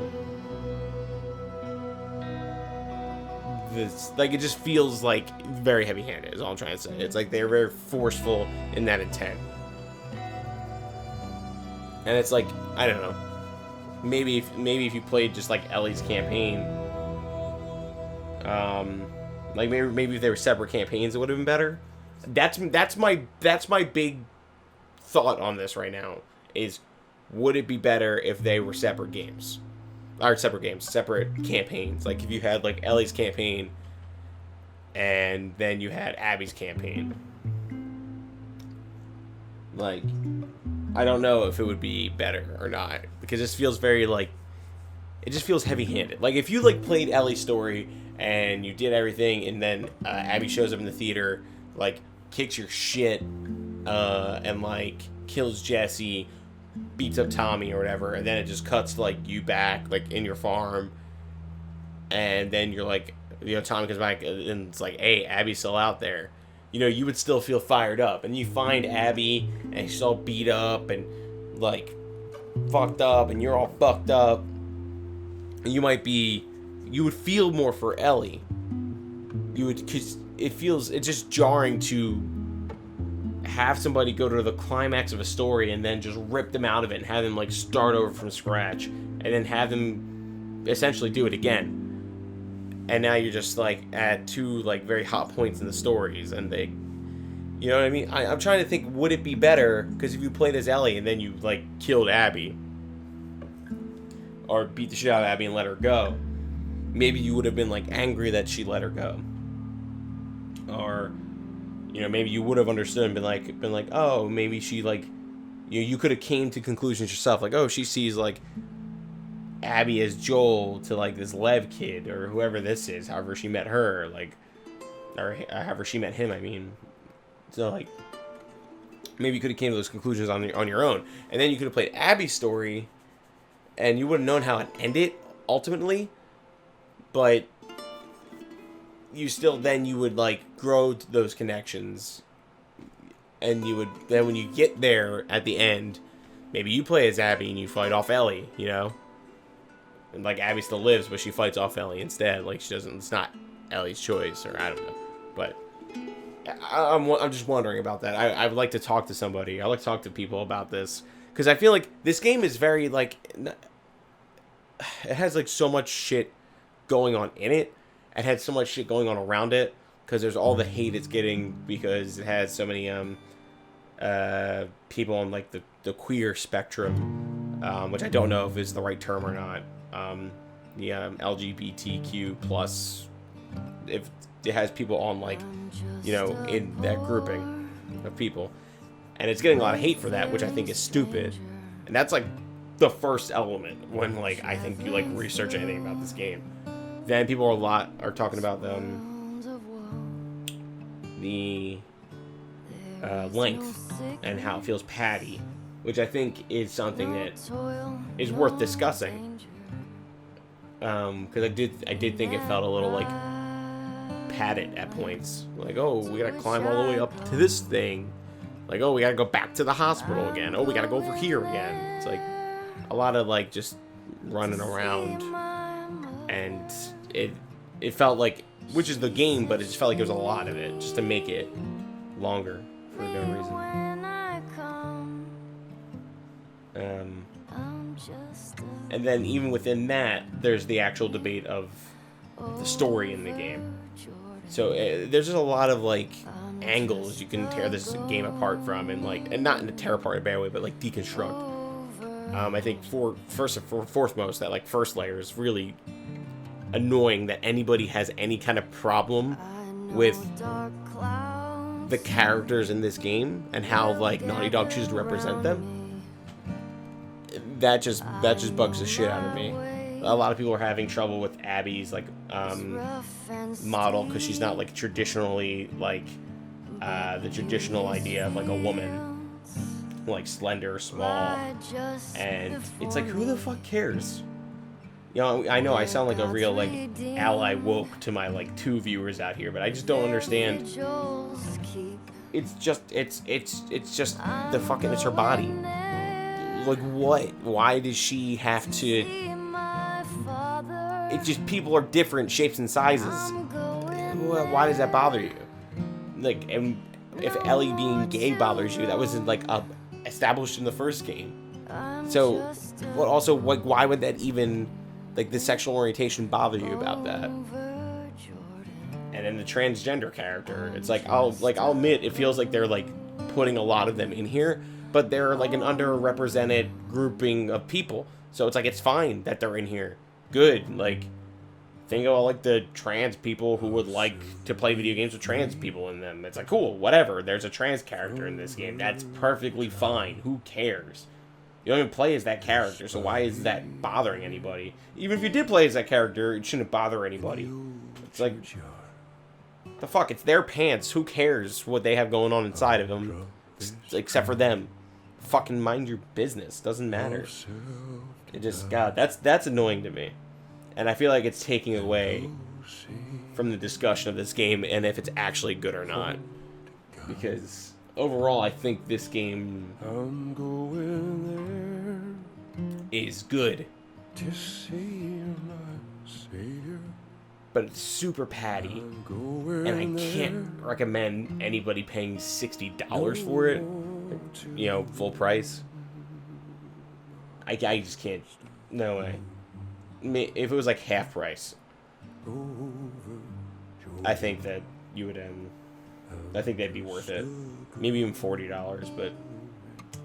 this, like, it just feels like very heavy-handed is all I'm trying to say. It's like they're very forceful in that intent. And it's like, I don't know, maybe if you played just like Ellie's campaign, like maybe if they were separate campaigns it would have been better. That's my big thought on this right now, is would it be better if they were separate games? Or separate campaigns. Like, if you had, like, Ellie's campaign, and then you had Abby's campaign. Like, I don't know if it would be better or not. Because this feels very, like, it just feels heavy-handed. Like, if you, like, played Ellie's story, and you did everything, and then Abby shows up in the theater, like, kicks your shit, and, like, kills Jesse, beats up Tommy or whatever, and then it just cuts to, like, you back, like, in your farm, and then you're like, you know, Tommy comes back and it's like, hey, Abby's still out there. You know, you would still feel fired up. And you find Abby and she's all beat up and, like, fucked up, and you're all fucked up, and you would feel more for Ellie. You would, because it's just jarring to have somebody go to the climax of a story and then just rip them out of it and have them, like, start over from scratch, and then have them essentially do it again. And now you're just, like, at two, like, very hot points in the stories, and they, you know what I mean? I'm trying to think, would it be better, because if you played as Ellie and then you, like, killed Abby, or beat the shit out of Abby and let her go, maybe you would have been, like, angry that she let her go. Or, you know, maybe you would have understood and been like, oh, maybe she, like, you could have came to conclusions yourself, like, oh, she sees, like, Abby as Joel to like this Lev kid or whoever this is, however she met her, like, or however she met him. I mean, so like maybe you could have came to those conclusions on your own, and then you could have played Abby's story, and you would have known how it ended ultimately, but you still then you would like grow to those connections, and you would then when you get there at the end, maybe you play as Abby and you fight off Ellie, you know. And like Abby still lives, but she fights off Ellie instead. Like she doesn't. It's not Ellie's choice, or I don't know. But I'm just wondering about that. I would like to talk to somebody. I like to talk to people about this because I feel like this game is very like it has like so much shit going on in it. It had so much shit going on around it because there's all the hate it's getting because it has so many people on like the queer spectrum, which I don't know if is the right term or not. The LGBTQ plus, if it has people on like, you know, in that grouping of people, and it's getting a lot of hate for that, which I think is stupid. And that's like the first element when like I think you like research anything about this game. Then people are talking about the length and how it feels paddy, which I think is something that is worth discussing. Because I did think it felt a little like padded at points. Like, oh, we gotta climb all the way up to this thing. Like, oh, we gotta go back to the hospital again. Oh, we gotta go over here again. It's like a lot of like just running around, and it felt like, which is the game, but it just felt like there was a lot of it just to make it longer for no reason. And then even within that, there's the actual debate of the story in the game. So there's just a lot of like angles you can tear this game apart from, and like, and not in a tear apart in a bad way, but like deconstruct. I think first and foremost, that like first layer is really annoying that anybody has any kind of problem with the characters in this game and how like Naughty Dog chooses to represent them. That just bugs the shit out of me. A lot of people are having trouble with Abby's like model because she's not like traditionally like the traditional idea of like a woman, like slender, small, and it's like, who the fuck cares? You know, I know I sound like a real like ally woke to my like 2 viewers out here, but I just don't understand. It's just the fucking, it's her body. Like, what? Why does she have to? It's just people are different shapes and sizes. Why does that bother you? Like, and if Ellie being gay bothers you, that wasn't like established in the first game. So, but also, like, why would that even, like, the sexual orientation bother you about that? And then the transgender character, it's like, I'll admit, it feels like they're like putting a lot of them in here, but they're like an underrepresented grouping of people. So it's like, it's fine that they're in here. Good. Like, think of all like the trans people who would like to play video games with trans people in them. It's like, cool, whatever. There's a trans character in this game. That's perfectly fine. Who cares? You don't even play as that character, so why is that bothering anybody? Even if you did play as that character, it shouldn't bother anybody. It's like, the fuck, it's their pants. Who cares what they have going on inside of them? Except for them. Fucking mind your business. Doesn't matter. It just, God, that's annoying to me. And I feel like it's taking away from the discussion of this game and if it's actually good or not. Because overall, I think this game is good. But it's super patty. And I can't recommend anybody paying $60 for it. You know, full price. I just can't. No way. If it was like half price, I think that you would I think that'd be worth it. Maybe even $40, but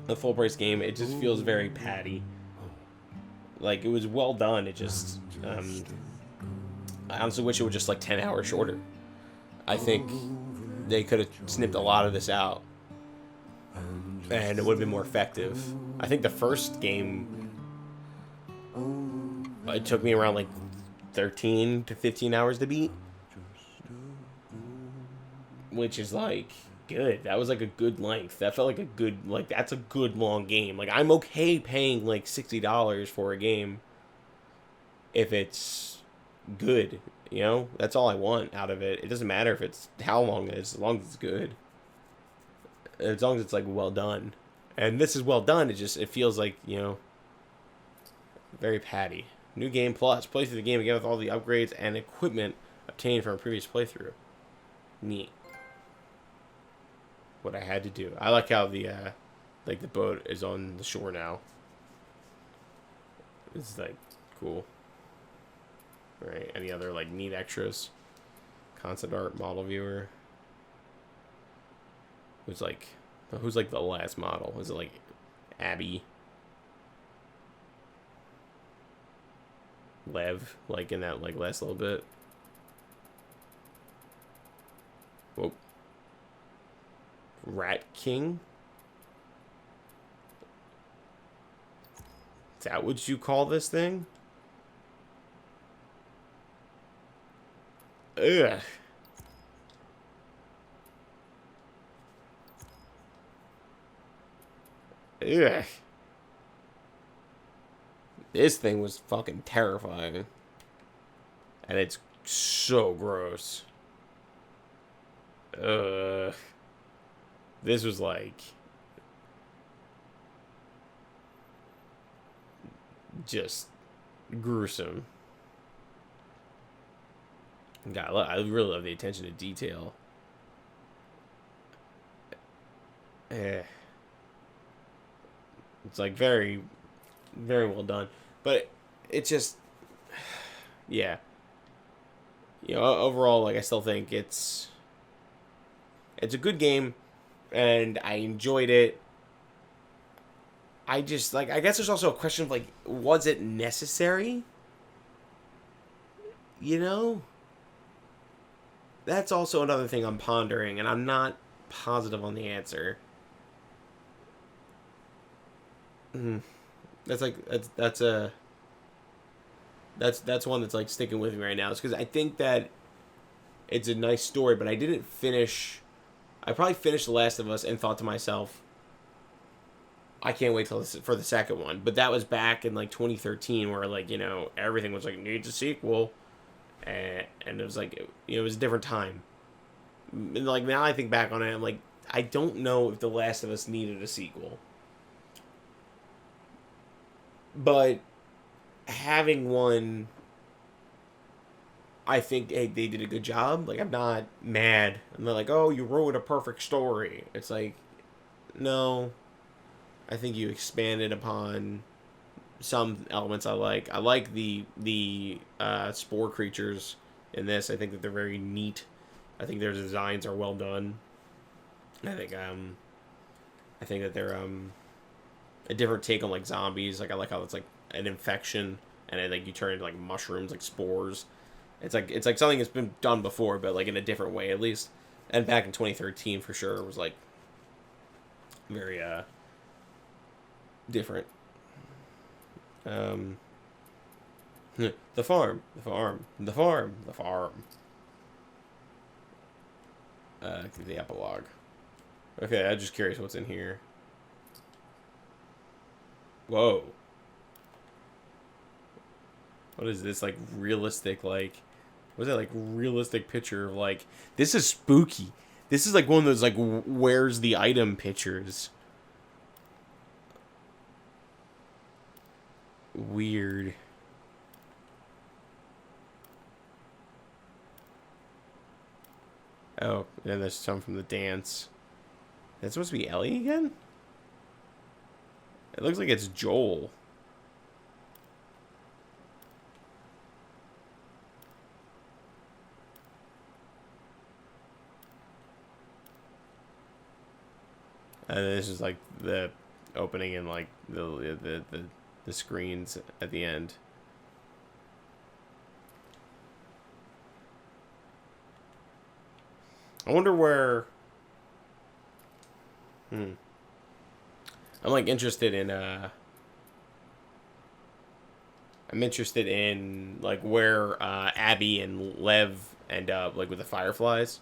the full price game, it just feels very patty. Like, it was well done. It just I honestly wish it was just like 10 hours shorter. I think they could have snipped a lot of this out and it would have been more effective. I think the first game It took me around like 13 to 15 hours to beat, which is like good. That was like a good length. That felt like a good, like, that's a good long game. Like, I'm okay paying like $60 for a game if it's good, you know? That's all I want out of it. It doesn't matter if it's how long it is, as long as it's good. As long as it's like well done. And this is well done. It feels like, you know, very patty. New game plus. Play through the game again with all the upgrades and equipment obtained from a previous playthrough. Neat. What I had to do. I like how the boat is on the shore now. It's like cool. Right. Any other like neat extras? Concept art, model viewer. Who's like the last model? Is it like Abby? Lev, like in that like last little bit. Whoa. Rat King? Is that what you call this thing? Ugh. Ugh. This thing was fucking terrifying. And it's so gross. Ugh. This was like... just gruesome. God, I really love the attention to detail. It's like very, very well done. But it just, yeah. You know, overall, like, I still think it's a good game, and I enjoyed it. I just, like, I guess there's also a question of, like, was it necessary? You know? That's also another thing I'm pondering, and I'm not positive on the answer. That's like that's one that's like sticking with me right now. It's because I think that it's a nice story, but I didn't finish. I probably finished The Last of Us and thought to myself, I can't wait for the second one. But that was back in like 2013, where like, you know, everything was like needs a sequel, and it was like, you know, it was a different time. And like now I think back on it, I'm like, I don't know if The Last of Us needed a sequel. But having one, I think, hey, they did a good job. Like, I'm not mad. I'm not like, oh, you wrote a perfect story. It's like, no. I think you expanded upon some elements I like. I like the spore creatures in this. I think that they're very neat. I think their designs are well done. I think that they're a different take on like zombies. Like, I like how it's like an infection and then like you turn into like mushrooms, like spores. It's like something that's been done before, but like in a different way at least. And back in 2013 for sure, it was like very different. The farm. The epilogue. Okay, I'm just curious what's in here. Whoa. What is this, like, realistic, like... What is that, like, realistic picture of, like... This is spooky. This is, like, one of those, like, where's the item pictures. Weird. Oh, and there's some from the dance. That's supposed to be Ellie again? It looks like it's Joel. And this is like the opening and like the screens at the end. I wonder where... I'm like interested in I'm interested in like where Abby and Lev end up, like with the Fireflies.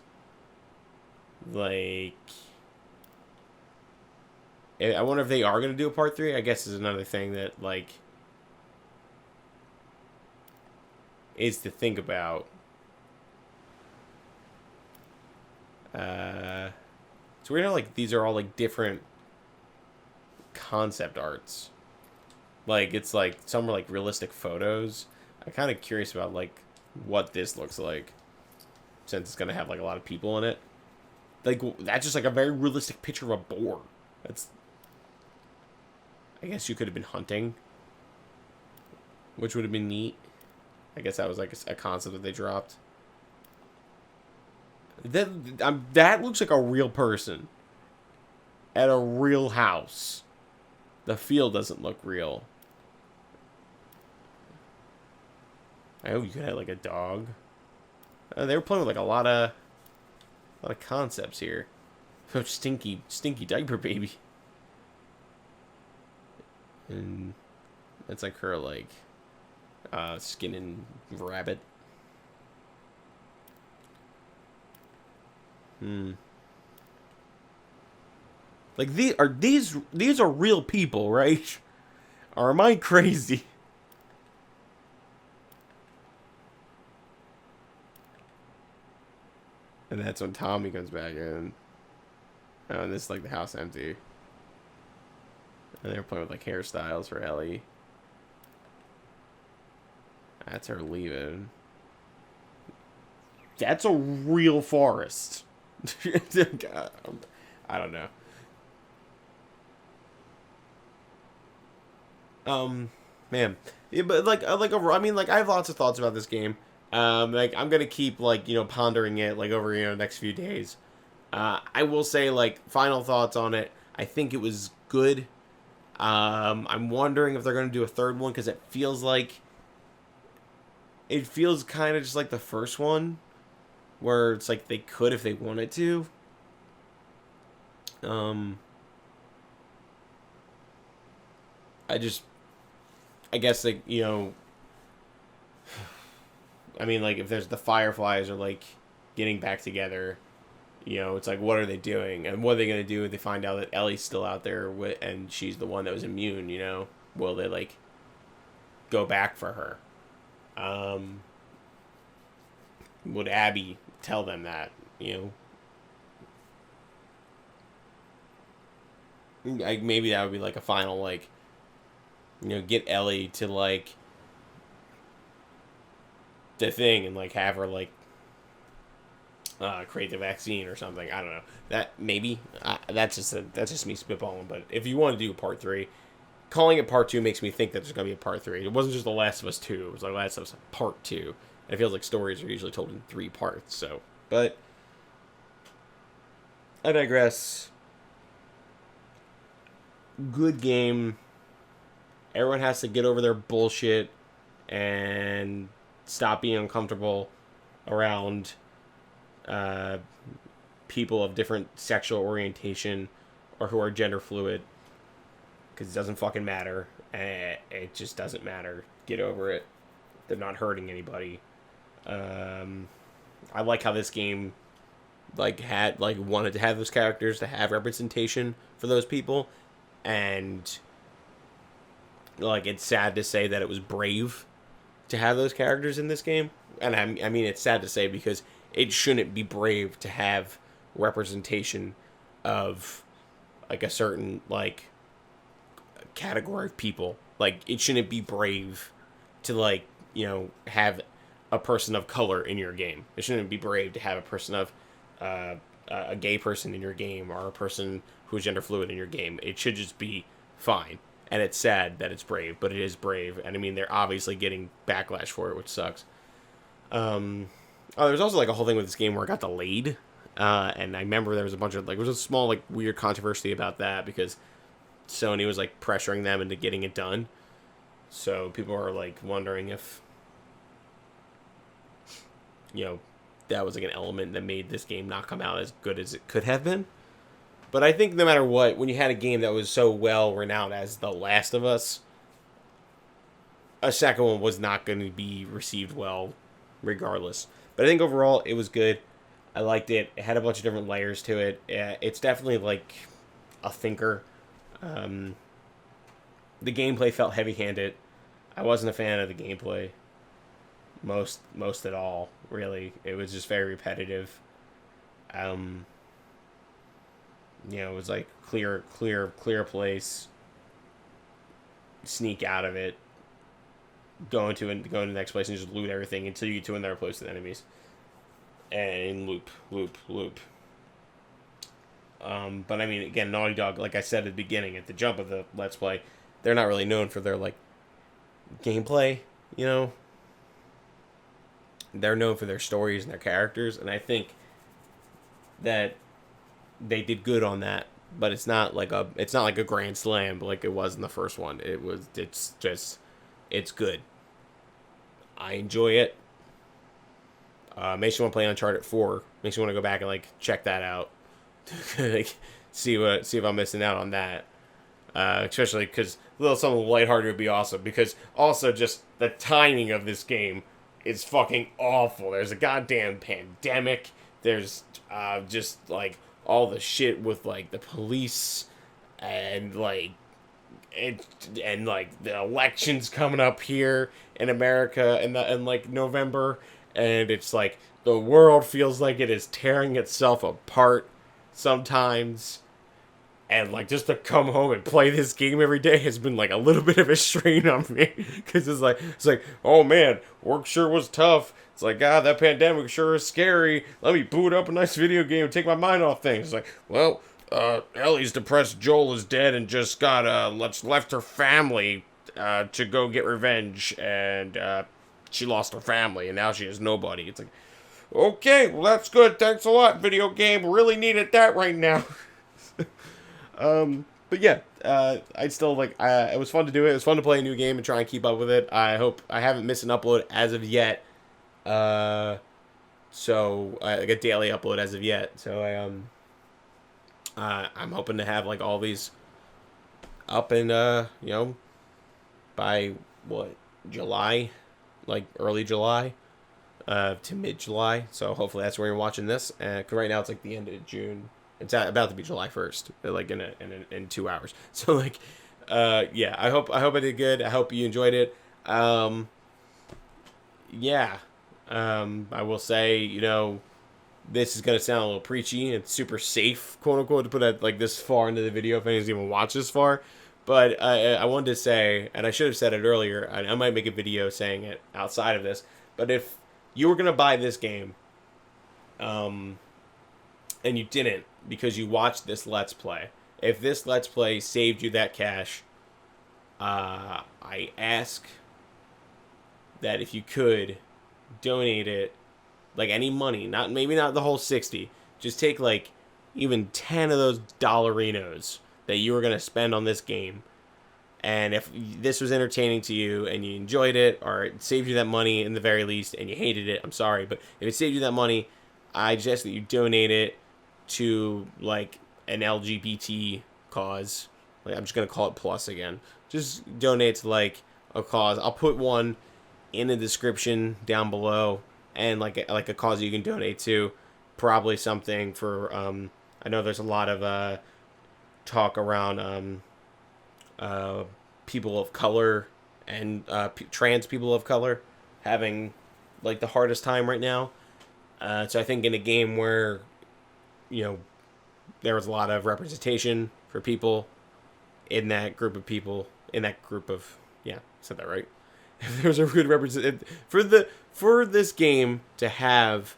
Like, I wonder if they are gonna do a part 3. I guess is another thing that like is to think about. It's weird how like these are all like different concept arts. Like it's like some are like realistic photos. I'm kind of curious about like what this looks like, since it's gonna have like a lot of people in it. Like that's just like a very realistic picture of a boar. That's. I guess you could have been hunting, which would have been neat. I guess that was like a concept that they dropped. That looks like a real person at a real house. The field doesn't look real. I hope you could have like a dog. They were playing with like a lot of concepts here. Stinky diaper baby. And that's like her like skinning rabbit. Like these are real people, right? Or am I crazy? And that's when Tommy comes back in. Oh, and this is like the house empty. And they're playing with like hairstyles for Ellie. That's her leaving. That's a real forest. God, I don't know. Man, yeah, but like overall, I mean, like I have lots of thoughts about this game. Like I'm gonna keep like pondering it like over the next few days. I will say like final thoughts on it. I think it was good. I'm wondering if they're gonna do a third one because it feels kind of just like the first one, where it's like they could if they wanted to. I guess like I mean like if there's the Fireflies are like getting back together, it's like what are they doing and what are they gonna do if they find out that Ellie's still out there and she's the one that was immune? Will they like go back for her? Would Abby tell them that? Like maybe that would be like a final like get Ellie to like the thing and like have her like create the vaccine or something. I don't know. That maybe that's just me spitballing. But if you want to do a part 3, calling it part 2 makes me think that there's gonna be a part 3. It wasn't just The Last of Us 2. It was like Last of Us Part 2. And it feels like stories are usually told in 3 parts. So, but I digress. Good game. Everyone has to get over their bullshit and stop being uncomfortable around people of different sexual orientation or who are gender fluid, because it doesn't fucking matter. It just doesn't matter. Get over it. They're not hurting anybody. I like how this game wanted to have those characters to have representation for those people, and like it's sad to say that it was brave to have those characters in this game. And I mean it's sad to say because it shouldn't be brave to have representation of like a certain like category of people. Like it shouldn't be brave to like have a person of color in your game. It shouldn't be brave to have a person of a gay person in your game or a person who's gender fluid in your game. It should just be fine. And it's sad that it's brave, but it is brave. And I mean, they're obviously getting backlash for it, which sucks. There's also like a whole thing with this game where it got delayed. And I remember there was a bunch of like, there was a small like weird controversy about that because Sony was like pressuring them into getting it done. So people are like wondering if, that was like an element that made this game not come out as good as it could have been. But I think no matter what, when you had a game that was so well renowned as The Last of Us, a second one was not going to be received well, regardless. But I think overall it was good. I liked it. It had a bunch of different layers to it. It's definitely like a thinker. The gameplay felt heavy-handed. I wasn't a fan of the gameplay most at all. Really, it was just very repetitive. It was like clear place, sneak out of it, go to the next place and just loot everything until you get to another place with enemies, and loop. But I mean, again, Naughty Dog, like I said at the beginning, at the jump of the Let's Play, they're not really known for their like gameplay. They're known for their stories and their characters, and I think that they did good on that. But it's not like a grand slam like it was in the first one. It's good. I enjoy it. Makes you want to play Uncharted 4. Makes you want to go back and like check that out. Like, see if I'm missing out on that. Especially because a little something lighthearted would be awesome. Because also just the timing of this game is fucking awful. There's a goddamn pandemic. There's just like all the shit with like the police and like and like the elections coming up here in America in like November, and it's like the world feels like it is tearing itself apart sometimes. And like just to come home and play this game every day has been like a little bit of a strain on me, because it's like, oh man, work sure was tough. It's like, God, that pandemic sure is scary. Let me boot up a nice video game and take my mind off things. It's like, well, Ellie's depressed Joel is dead and just got left her family to go get revenge, and she lost her family and now she has nobody. It's like, okay, well that's good. Thanks a lot, video game. Really needed that right now. But yeah, I still like. It was fun to do it. It was fun to play a new game and try and keep up with it. I hope I haven't missed an upload as of yet. So I get daily upload as of yet. So I'm hoping to have like all these up in by what, July, like early July, to mid July. So hopefully that's where you're watching this. 'Cause right now it's like the end of June. It's about to be July 1st, like in 2 hours. So like, yeah, I hope I did good. I hope you enjoyed it. Yeah, I will say, this is gonna sound a little preachy. It's super safe, quote unquote, to put it like this far into the video if anyone's even watched this far. But I wanted to say, and I should have said it earlier. I might make a video saying it outside of this. But if you were gonna buy this game, and you didn't because you watched this Let's Play, if this Let's Play saved you that cash, I ask that if you could donate it, like any money, maybe not the whole 60, just take like even 10 of those dollarinos that you were going to spend on this game. And if this was entertaining to you and you enjoyed it, or it saved you that money in the very least, and you hated it, I'm sorry, but if it saved you that money, I suggest that you donate it to like an LGBT cause. Like, I'm just gonna call it plus again. Just donate to like a cause. I'll put one in the description down below, and like a cause you can donate to. Probably something for I know there's a lot of talk around people of color and trans people of color having like the hardest time right now. So I think in a game where, there was a lot of representation for people in that group of people, yeah, I said that right. If there's a good represent for this game to have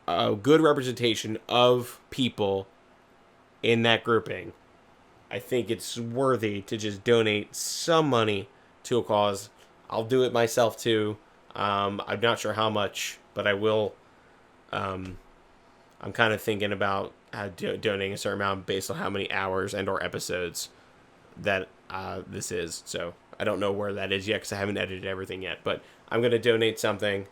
a good representation of people in that grouping, I think it's worthy to just donate some money to a cause. I'll do it myself too. I'm not sure how much, but I will. I'm kind of thinking about donating a certain amount based on how many hours and or episodes that this is. So I don't know where that is yet because I haven't edited everything yet. But I'm going to donate something.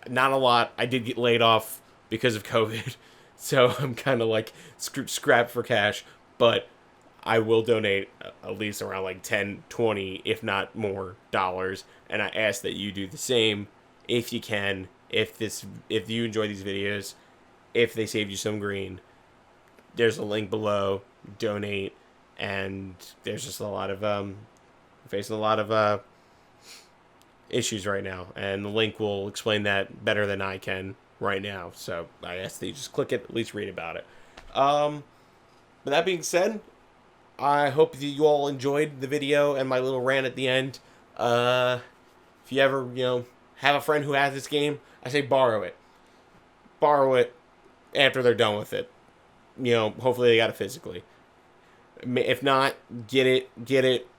Not a lot. I did get laid off because of COVID. So I'm kind of like scrapped for cash. But I will donate at least around like 10, 20, if not more dollars. And I ask that you do the same if you can. If you enjoy these videos, if they saved you some green, there's a link below. Donate, and there's just a lot of facing a lot of issues right now, and the link will explain that better than I can right now. So I ask that you just click it, at least read about it. But that being said, I hope that you all enjoyed the video and my little rant at the end. If you ever, have a friend who has this game, I say borrow it. Borrow it after they're done with it. Hopefully they got it physically. If not, get it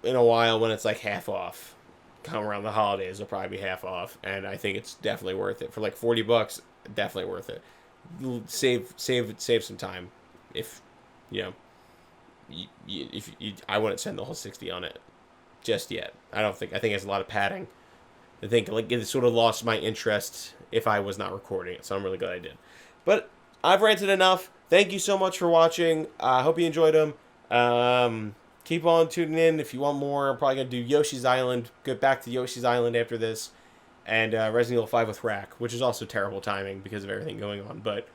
in a while when it's like half off. Come around the holidays, it'll probably be half off, and I think it's definitely worth it. For like $40, definitely worth it. Save some time. If I wouldn't spend the whole 60 on it just yet. I think it's a lot of padding. I think like it sort of lost my interest if I was not recording it, so I'm really glad I did. But I've ranted enough. Thank you so much for watching. I hope you enjoyed them. Keep on tuning in if you want more. I'm probably going to do Yoshi's Island. Get back to Yoshi's Island after this. And Resident Evil 5 with Rack, which is also terrible timing because of everything going on. But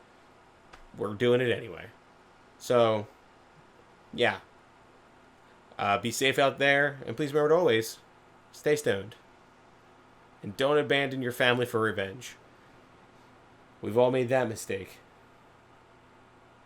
we're doing it anyway. So, yeah. Be safe out there. And please remember to always stay stoned. And don't abandon your family for revenge. We've all made that mistake.